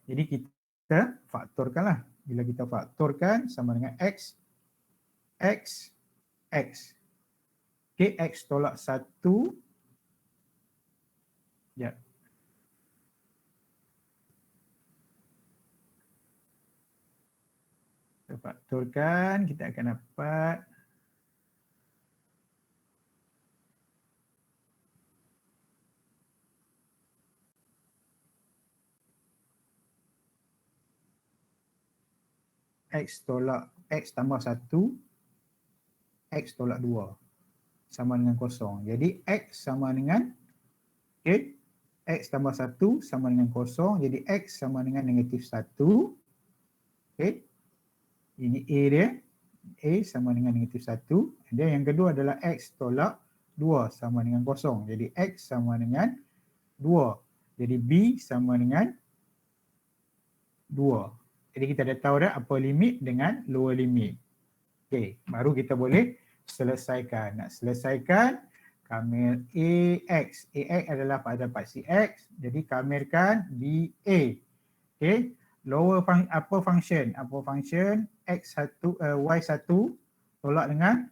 A: Jadi kita faktorkanlah. Bila kita faktorkan sama dengan x, x, x. Okey, x tolak 1. Ya. Kita faktorkan, kita akan dapat x tolak x tambah 1, x tolak 2 sama dengan kosong. Jadi x sama dengan, okay, x tambah 1 sama dengan kosong. Jadi x sama dengan negatif 1. Okay. Ini a dia. A sama dengan negatif 1. Dan yang kedua adalah x tolak 2 sama dengan kosong. Jadi x sama dengan 2. Jadi b sama dengan 2. Jadi kita dah tahu dah upper limit dengan lower limit. Okey, baru kita boleh selesaikan. Nak selesaikan, kamir AX. AX adalah pada paksi X. Jadi kamirkan BA. Okey, upper function. Upper function X1, Y1 tolak dengan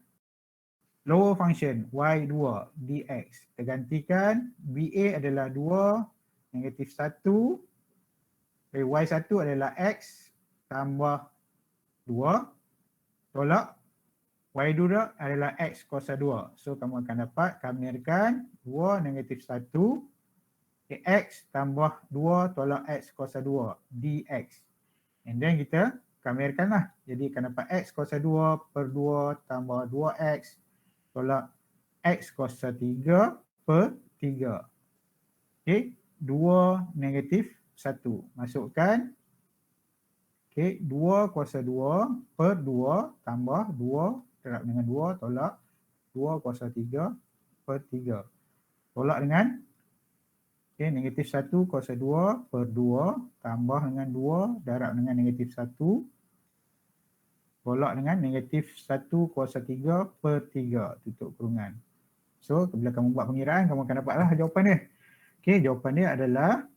A: lower function Y2 dx. Kita gantikan BA adalah 2, negatif 1. Y1 adalah X tambah 2 tolak y2 adalah x kuasa 2. So kamu akan dapat, kami akan 2 negatif 1 x tambah 2 tolak x kuasa 2 dx. And then kita kamerkan lah. Jadi akan dapat x kuasa 2 per 2 tambah 2x tolak x kuasa 3 per 3. Okay, 2 negatif 1. Masukkan. Okay, 2 kuasa 2 per 2 tambah 2 terap dengan 2 tolak 2 kuasa 3 per 3. Tolak dengan negatif 1 kuasa 2 per 2 tambah dengan 2 darab dengan negatif 1 tolak dengan negatif 1 kuasa 3 per 3 tutup kurungan. So bila kamu buat pengiraan, kamu akan dapatlah jawapan dia. Okey, jawapan dia adalah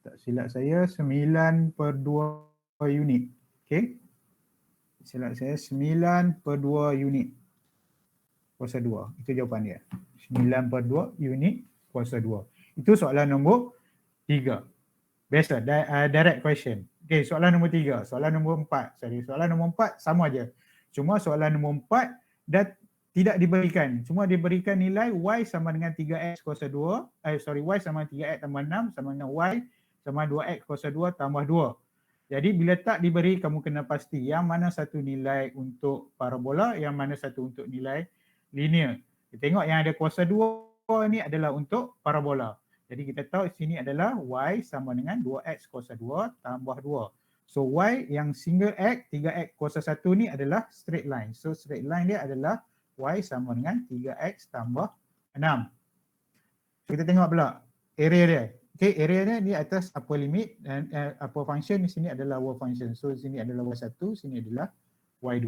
A: tak silap saya 9/2 unit. Okey. Silap saya 9/2 unit kuasa 2. Itu jawapan dia. 9/2 unit kuasa 2. Itu soalan nombor 3. Biasa, direct question. Okey, soalan nombor 3. Soalan nombor 4. Soalan nombor 4 sama aja. Cuma soalan nombor 4 dah tidak diberikan. Cuma diberikan nilai y sama dengan 3x kuasa 2. Y sama dengan 3x tambah 6 sama dengan y sama 2x kuasa 2 tambah 2. Jadi bila tak diberi, kamu kena pasti yang mana satu nilai untuk parabola, yang mana satu untuk nilai linear. Kita tengok yang ada kuasa 2 ni adalah untuk parabola. Jadi kita tahu sini adalah y sama dengan 2x kuasa 2 tambah 2. So y yang single x, 3x kuasa 1 ni adalah straight line. So straight line dia adalah y sama dengan 3x tambah 6. So kita tengok pula area dia. Okay, area dia di atas upper limit dan upper function di sini adalah lower function. So sini adalah y1, sini adalah y2.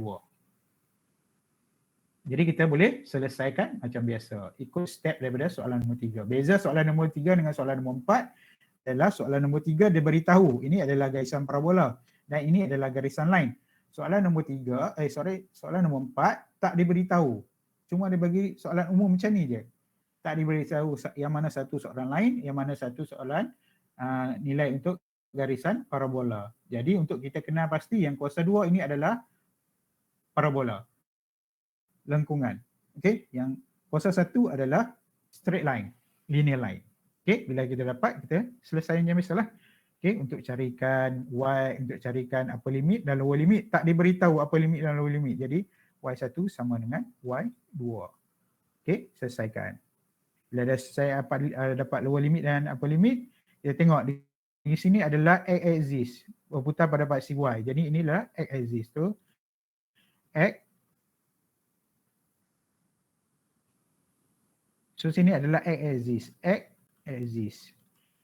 A: Jadi kita boleh selesaikan macam biasa. Ikut step daripada soalan nombor 3. Beza soalan nombor 3 dengan soalan nombor 4 adalah soalan nombor 3 dia beritahu ini adalah garisan parabola dan ini adalah garisan line. Soalan nombor 3, soalan nombor 4 tak diberitahu. Cuma dia bagi soalan umum macam ni je. Tak diberitahu yang mana satu soalan line, yang mana satu soalan nilai untuk garisan parabola. Jadi untuk kita kenal pasti yang kuasa 2 ini adalah parabola. Lengkungan. Okey, yang kuasa 1 adalah straight line, linear line. Okey, bila kita dapat, kita selesaikan macam biasalah. Okey, untuk carikan y, untuk carikan upper limit dan lower limit, tak diberitahu upper limit dan lower limit. Jadi y1 sama dengan y2. Okey, selesaikan. Bila dah saya dapat lower limit dan upper limit, kita tengok di sini adalah x axis berputar pada paksi y. Jadi inilah x axis tu. X. So sini adalah x axis. X axis.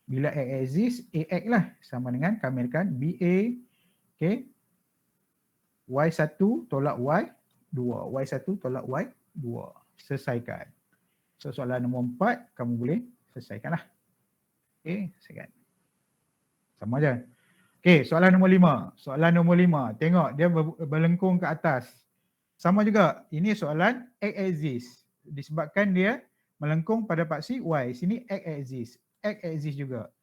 A: Bila x axis, ax lah sama dengan kami akan BA. Okay. Y1 tolak Y2. Y1 tolak Y2. Selesaikan. So soalan nombor 4 kamu boleh selesaikanlah. Okey, selesaikan. Sama je. Okey, soalan nombor 5. Soalan nombor 5. Tengok dia berlengkung ke atas. Sama juga. Ini soalan x axis. Disebabkan dia melengkung pada paksi y. Sini x axis. X axis juga.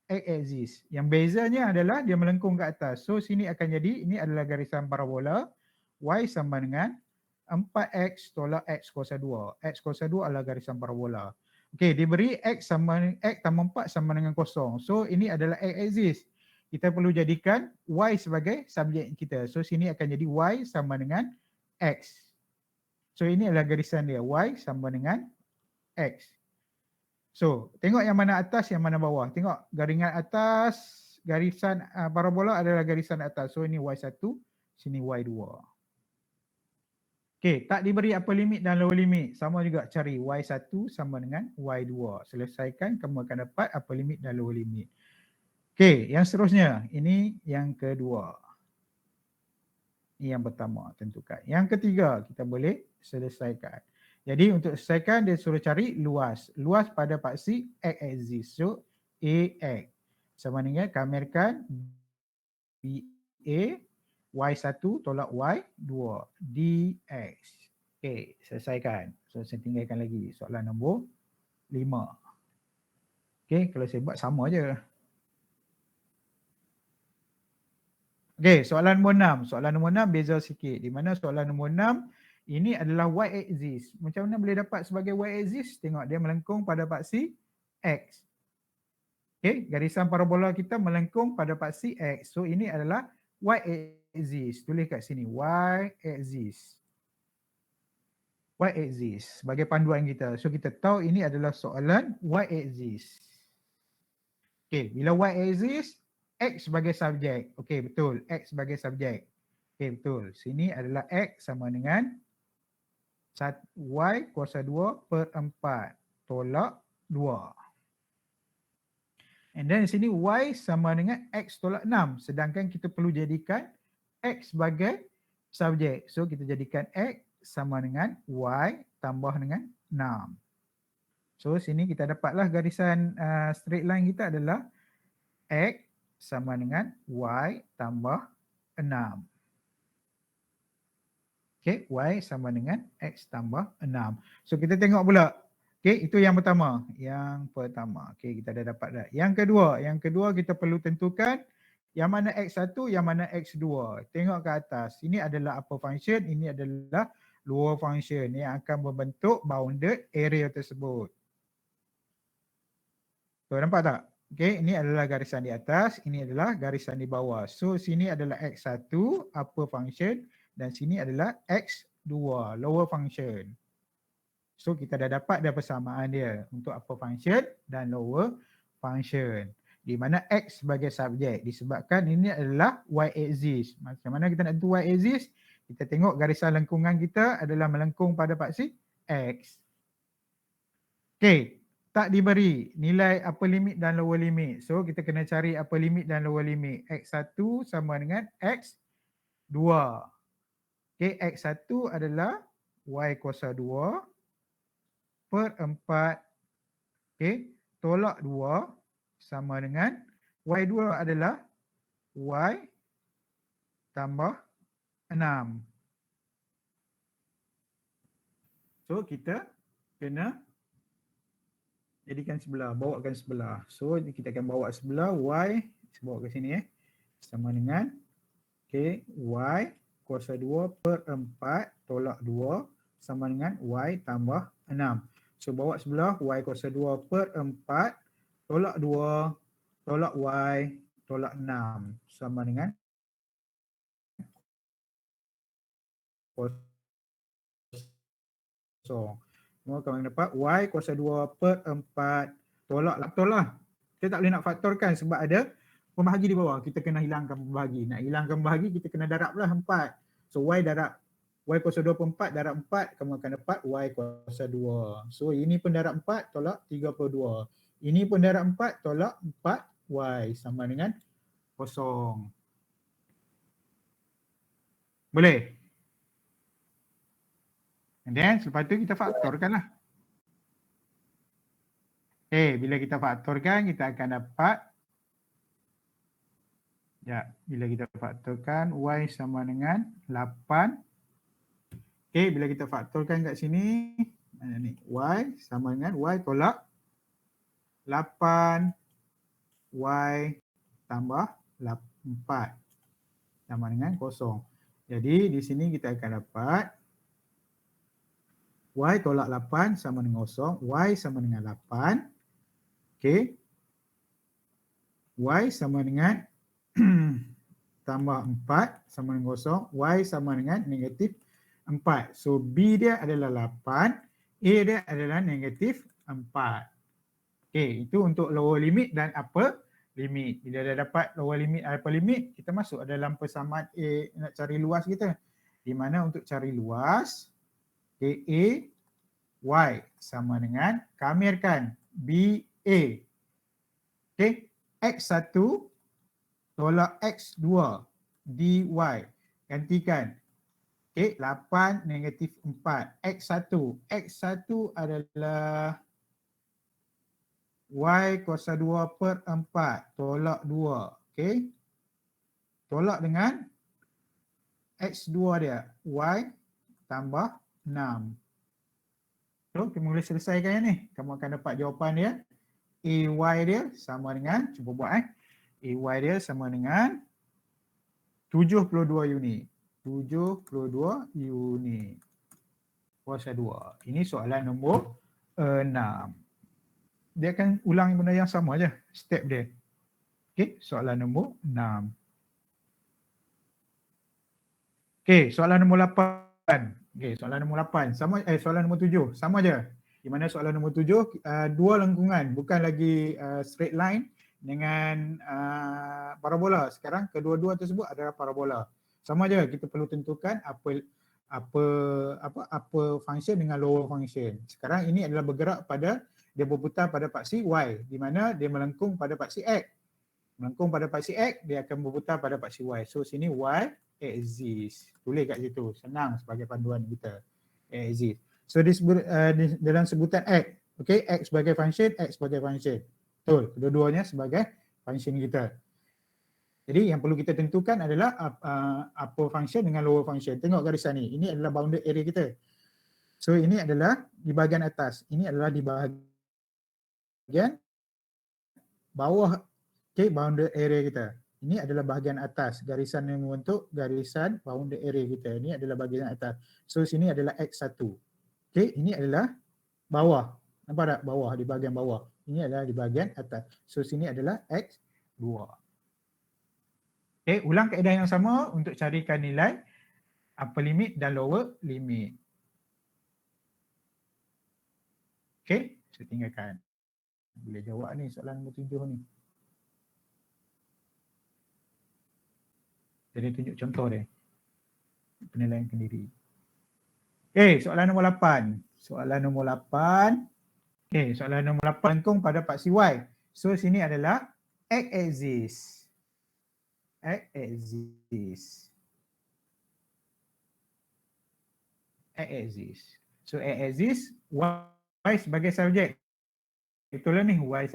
A: X axis. Yang bezanya adalah dia melengkung ke atas. So sini akan jadi ini adalah garisan parabola. Y sama dengan 4x tolak x kuasa 2. X kuasa 2 adalah garisan parabola. Okey, diberi x tambah 4 sama dengan kosong. So ini adalah x axis. Kita perlu jadikan y sebagai subjek kita. So sini akan jadi y sama dengan x. So ini adalah garisan dia. Y sama dengan x. So tengok yang mana atas, yang mana bawah. Tengok garingan atas, garisan parabola adalah garisan atas. So ini y1, sini y2. Okey, tak diberi upper limit dan lower limit. Sama juga cari y1 sama dengan y2. Selesaikan, kamu akan dapat upper limit dan lower limit. Okey, yang seterusnya. Ini yang kedua. Ini yang pertama, tentukan. Yang ketiga, kita boleh selesaikan. Jadi untuk selesaikan, dia suruh cari luas. Luas pada paksi x axis. So, AX. Sama dengan kamerkan BA. Y1 tolak Y2 dx. Okey, selesaikan. So So saya tinggalkan lagi soalan nombor 5. Okay, kalau saya buat sama je. Okay, soalan nombor 6. Soalan nombor 6 beza sikit. Di mana soalan nombor 6 ini adalah y-axis. Macam mana boleh dapat sebagai y-axis? Tengok dia melengkung pada paksi X. Okay, garisan parabola kita melengkung pada paksi X. So ini adalah y-axis. Tulis kat sini y-axis. Y-axis sebagai panduan kita. So kita tahu ini adalah soalan y-axis. Okay, bila y-axis, X sebagai subjek. Okay, betul. X sebagai subjek. Okay, betul. Sini adalah X sama dengan Y kuasa 2 per 4 tolak 2. And then sini Y sama dengan X tolak 6. Sedangkan kita perlu jadikan X sebagai subjek. So kita jadikan X sama dengan Y tambah dengan 6. So sini kita dapatlah garisan straight line kita adalah X sama dengan Y tambah 6. Okay, Y sama dengan X tambah 6. So kita tengok pula. Okay, itu yang pertama. Okay, kita dah dapat dah. Yang kedua kita perlu tentukan yang mana X1, yang mana X2. Tengok ke atas. Ini adalah upper function, ini adalah lower function yang akan membentuk bounded area tersebut. So nampak tak? Okay, ini adalah garisan di atas, ini adalah garisan di bawah. So sini adalah X1 upper function dan sini adalah X2 lower function. So kita dah dapat dah persamaan dia untuk upper function dan lower function. Di mana X sebagai subjek disebabkan ini adalah y-axis. Macam mana kita nak tentu y-axis? Kita tengok garisan lengkungan kita adalah melengkung pada paksi X. Okay. Tak diberi nilai upper limit dan lower limit. So kita kena cari upper limit dan lower limit. X1 sama dengan X2. Okay, X1 adalah Y kuasa 2 per 4. Okay, tolak 2 sama dengan Y2 adalah Y tambah 6. So kita kena jadikan sebelah, bawakan sebelah. So kita akan bawa sebelah Y, saya bawa ke sini sama dengan okay, Y kuasa 2 per 4 tolak 2 sama dengan Y tambah 6. So bawa sebelah Y kuasa 2 per 4 tolak 2 tolak Y tolak 6 sama dengan kosong. Semua kawan dapat Y kuasa 2 per 4 tolak lah. Kita tak boleh nak faktorkan sebab ada pembahagi di bawah. Kita kena hilangkan pembahagi. Nak hilangkan pembahagi kita kena darab lah 4. So Y darab Y kuasa 2 per 4 darab 4 kamu akan dapat Y kuasa 2. So ini pun darab 4 tolak 3 per 2. Ini pun darab 4 tolak 4Y sama dengan kosong. Boleh? And then selepas tu kita faktorkan lah. Okay, bila kita faktorkan kita akan dapat bila kita faktorkan Y sama dengan 8. Okay, bila kita faktorkan kat sini mana ni? Y sama dengan Y tolak 8 Y tambah 4 sama dengan kosong. Jadi di sini kita akan dapat Y tolak 8 sama dengan kosong. Y sama dengan 8. Okay. Y sama dengan tambah 4 sama dengan kosong. Y sama dengan negatif 4. So B dia adalah 8. A dia adalah negatif 4. Okay. Itu untuk lower limit dan upper limit. Bila dah dapat lower limit dan upper limit, kita masuk dalam persamaan A nak cari luas kita. Di mana untuk cari luas, okay, A Y sama dengan kamirkan BA. Okay, X1 tolak X2 DY. Gantikan. Okay, 8 negatif 4. X1. X1 adalah Y kuasa 2 per 4 tolak 2. Okay. Tolak dengan X2 dia. Y tambah 6. So, kita boleh selesaikan yang ni. Kamu akan dapat jawapan dia. AY dia sama dengan, cuba buat AY dia sama dengan 72 unit. 72 unit. Kuasa 2. Ini soalan nombor 6. Dia akan ulang benda yang sama je, step dia. Okey, soalan nombor 6. Okey, soalan nombor 8. Okey, soalan nombor 8. Soalan nombor 7. Sama je. Di mana soalan nombor 7, dua lengkungan, bukan lagi straight line dengan parabola. Sekarang kedua-dua tersebut adalah parabola. Sama je, kita perlu tentukan apa function dengan lower function. Sekarang ini adalah bergerak pada, dia berputar pada paksi Y, di mana dia melengkung pada paksi X. Melengkung pada paksi X, dia akan berputar pada paksi Y. So sini Y axis. Tulis kat situ, senang sebagai panduan kita. Axis. So disebut dalam sebutan X. Okay, X sebagai function, X sebagai function. Betul, kedua-duanya sebagai function kita. Jadi yang perlu kita tentukan adalah upper function dengan lower function. Tengok garisan ni, ini adalah bounded area kita. So ini adalah di bahagian atas, ini adalah di bahagian bawah, okay, bounded area kita. Ini adalah bahagian atas, garisan yang membentuk garisan bounded area kita. Ini adalah bahagian atas. So sini adalah X1. Okay, ini adalah bawah. Nampak tak? Bawah, di bahagian bawah. Ini adalah di bahagian atas. So sini adalah X2. Okay, ulang kaedah yang sama untuk carikan nilai upper limit dan lower limit. Okay, saya tinggalkan. Boleh jawab ni soalan nombor 7 ni. Jadi tunjuk contoh dia. Penilaian sendiri. Okay, soalan nombor 8. Soalan nombor 8. Okay, soalan nombor 8 lengkung pada paksi Y. So sini adalah X axis. X axis. X axis. So X axis, Y sebagai subjek. Itulah ni, Y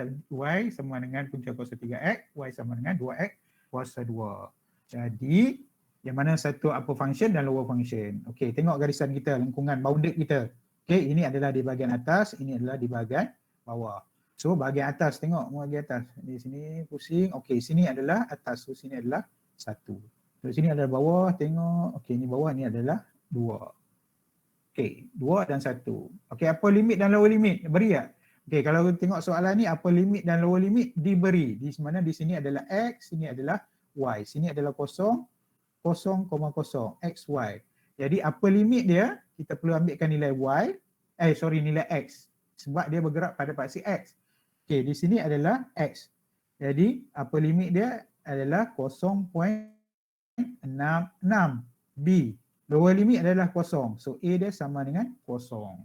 A: sama dengan punca kuasa 3X, Y sama dengan 2X kuasa 2. Jadi, yang mana satu upper function dan lower function. Okey, tengok garisan kita, lengkungan bounded kita. Okey, ini adalah di bahagian atas, ini adalah di bahagian bawah. So, bahagian atas, tengok bahagian atas. Di sini pusing. Okey, sini adalah atas, so sini adalah 1. So, sini adalah bawah, tengok. Okey, ini bawah, ini adalah 2. Okey, 2 dan 1. Okey, upper limit dan lower limit, beri tak? Okey, kalau tengok soalan ni, upper limit dan lower limit diberi. Di mana di sini adalah X, sini adalah Y. Sini adalah 0, 0,0, XY. Jadi upper limit dia, kita perlu ambilkan nilai Y, nilai X. Sebab dia bergerak pada paksi X. Okey, di sini adalah X. Jadi upper limit dia adalah 0.66. B. Lower limit adalah 0. So A dia sama dengan 0.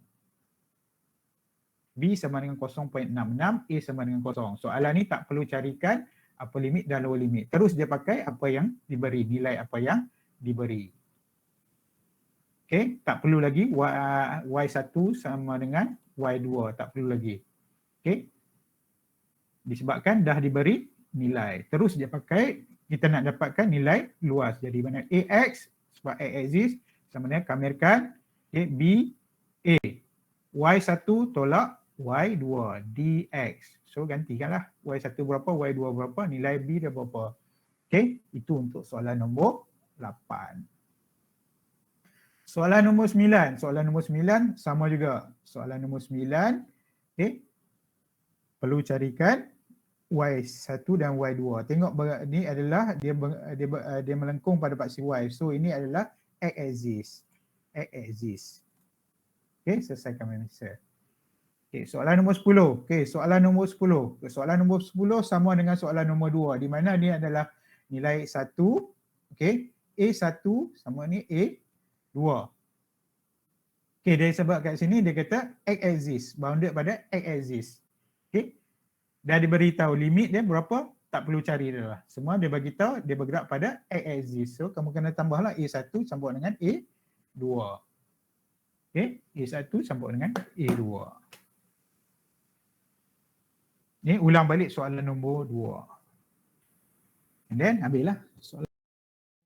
A: B sama dengan 0.66, A sama dengan 0. Soalan ni tak perlu carikan upper limit dan lower limit. Terus dia pakai apa yang diberi, nilai apa yang diberi. Okey, tak perlu lagi Y1 sama dengan Y2, tak perlu lagi. Okey. Disebabkan dah diberi nilai. Terus dia pakai, kita nak dapatkan nilai luas. Jadi mana AX, sebab X axis sama dengan kamirkan, okay, B, A. Y1 tolak Y2, dx. So gantikanlah Y1 berapa, Y2 berapa, nilai B dia berapa. Okey, itu untuk soalan nombor 8. Soalan nombor 9. Soalan nombor 9 sama juga. Soalan nombor 9, okey, perlu carikan Y1 dan Y2. Tengok ni adalah dia melengkung pada paksi Y. So ini adalah X axis. X axis. Okey, selesaikan manusia. Okey, soalan nombor 10. Okey, soalan nombor 10. Soalan nombor 10 sama dengan soalan nombor 2 di mana ni adalah nilai 1. Okey, A1 sama ni A2. Okey, dia sebab kat sini dia kata X axis, bounded pada X axis. Okey. Dah diberitahu limit dia berapa, tak perlu cari dah lah. Semua dia bagi tahu dia bergerak pada X axis. So kamu kena tambahlah A1 campur dengan A2. Okey, A1 campur dengan A2. Ni ulang balik soalan nombor 2. And then ambillah soalan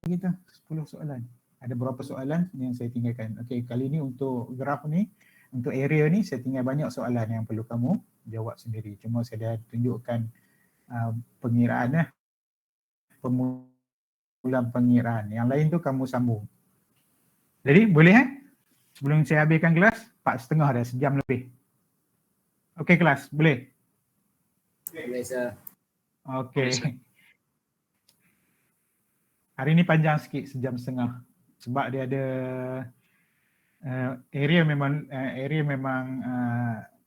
A: kita 10 soalan. Ada berapa soalan yang saya tinggalkan. Okey, kali ni untuk graf ni Untuk area ni saya tinggal banyak soalan yang perlu kamu jawab sendiri. Cuma saya dah tunjukkan pengiraan pemulaan pengiraan. Yang lain tu kamu sambung. Jadi boleh Sebelum saya habiskan kelas, 4.30 dah, sejam lebih. Okey kelas, boleh?
E: Boleh sir.
A: Okey.
D: Boleh, sir.
A: Hari ni panjang sikit, 1.5 jam. Sebab dia ada area memang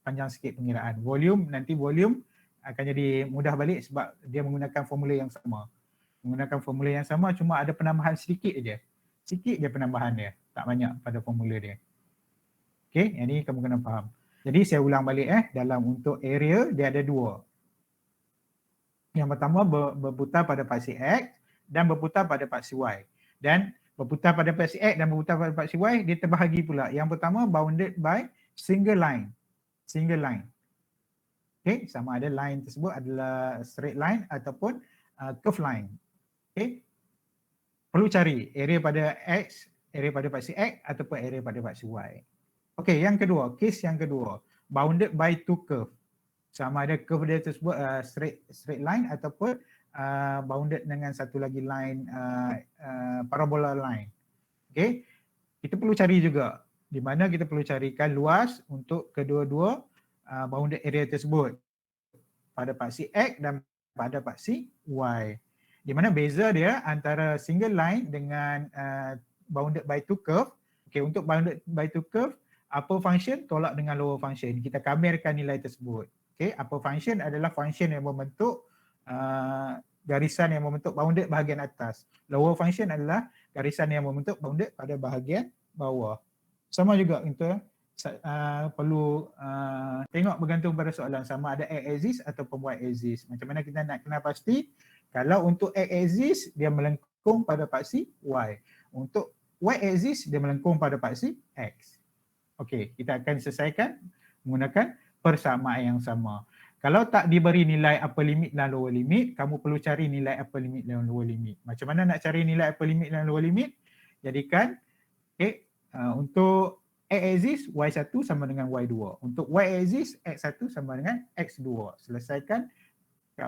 A: panjang sikit pengiraan. Nanti volume akan jadi mudah balik sebab dia menggunakan formula yang sama. Menggunakan formula yang sama, cuma ada penambahan sedikit je. Sikit je penambahan dia, tak banyak pada formula dia. Okey, yang ni kamu kena faham. Jadi saya ulang balik dalam untuk area dia ada dua. Yang pertama berputar pada paksi X dan berputar pada paksi Y. Dan berputar pada paksi X dan berputar pada paksi Y dia terbahagi pula. Yang pertama bounded by single line. Single line. Okey, sama ada line tersebut adalah straight line ataupun curve line. Okey. Perlu cari area pada X, area pada paksi X ataupun area pada paksi Y. Okey, yang kedua, case yang kedua, bounded by two curve. Sama ada curve dia tersebut straight line ataupun bounded dengan satu lagi line parabola line. Okey. Kita perlu cari juga di mana kita perlu carikan luas untuk kedua-dua bounded area tersebut pada paksi X dan pada paksi Y. Di mana beza dia antara single line dengan bounded by two curve. Okey, untuk bounded by two curve, upper function tolak dengan lower function. Kita kamerkan nilai tersebut. Okey, upper function adalah function yang membentuk garisan yang membentuk bounded bahagian atas. Lower function adalah garisan yang membentuk bounded pada bahagian bawah. Sama juga kita perlu tengok bergantung pada soalan sama ada X axis ataupun Y axis. Macam mana kita nak kenal pasti? Kalau untuk X axis dia melengkung pada paksi Y. Untuk Y axis dia melengkung pada paksi X. Okey, kita akan selesaikan menggunakan persamaan yang sama. Kalau tak diberi nilai upper limit dan lower limit, kamu perlu cari nilai upper limit dan lower limit. Macam mana nak cari nilai upper limit dan lower limit? Jadikan untuk X axis Y1 sama dengan Y2. Untuk Y axis X1 sama dengan X2. Selesaikan,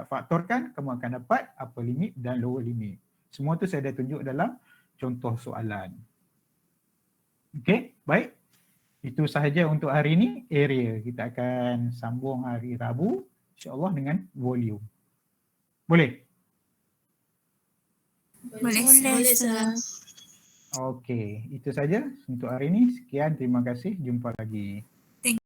A: faktorkan, kamu akan dapat upper limit dan lower limit. Semua tu saya dah tunjuk dalam contoh soalan. Okey, baik. Itu sahaja untuk hari ini area. Kita akan sambung hari Rabu insya-Allah dengan volume. Boleh?
F: Boleh sir.
A: Okey, itu saja untuk hari ini. Sekian, terima kasih. Jumpa lagi.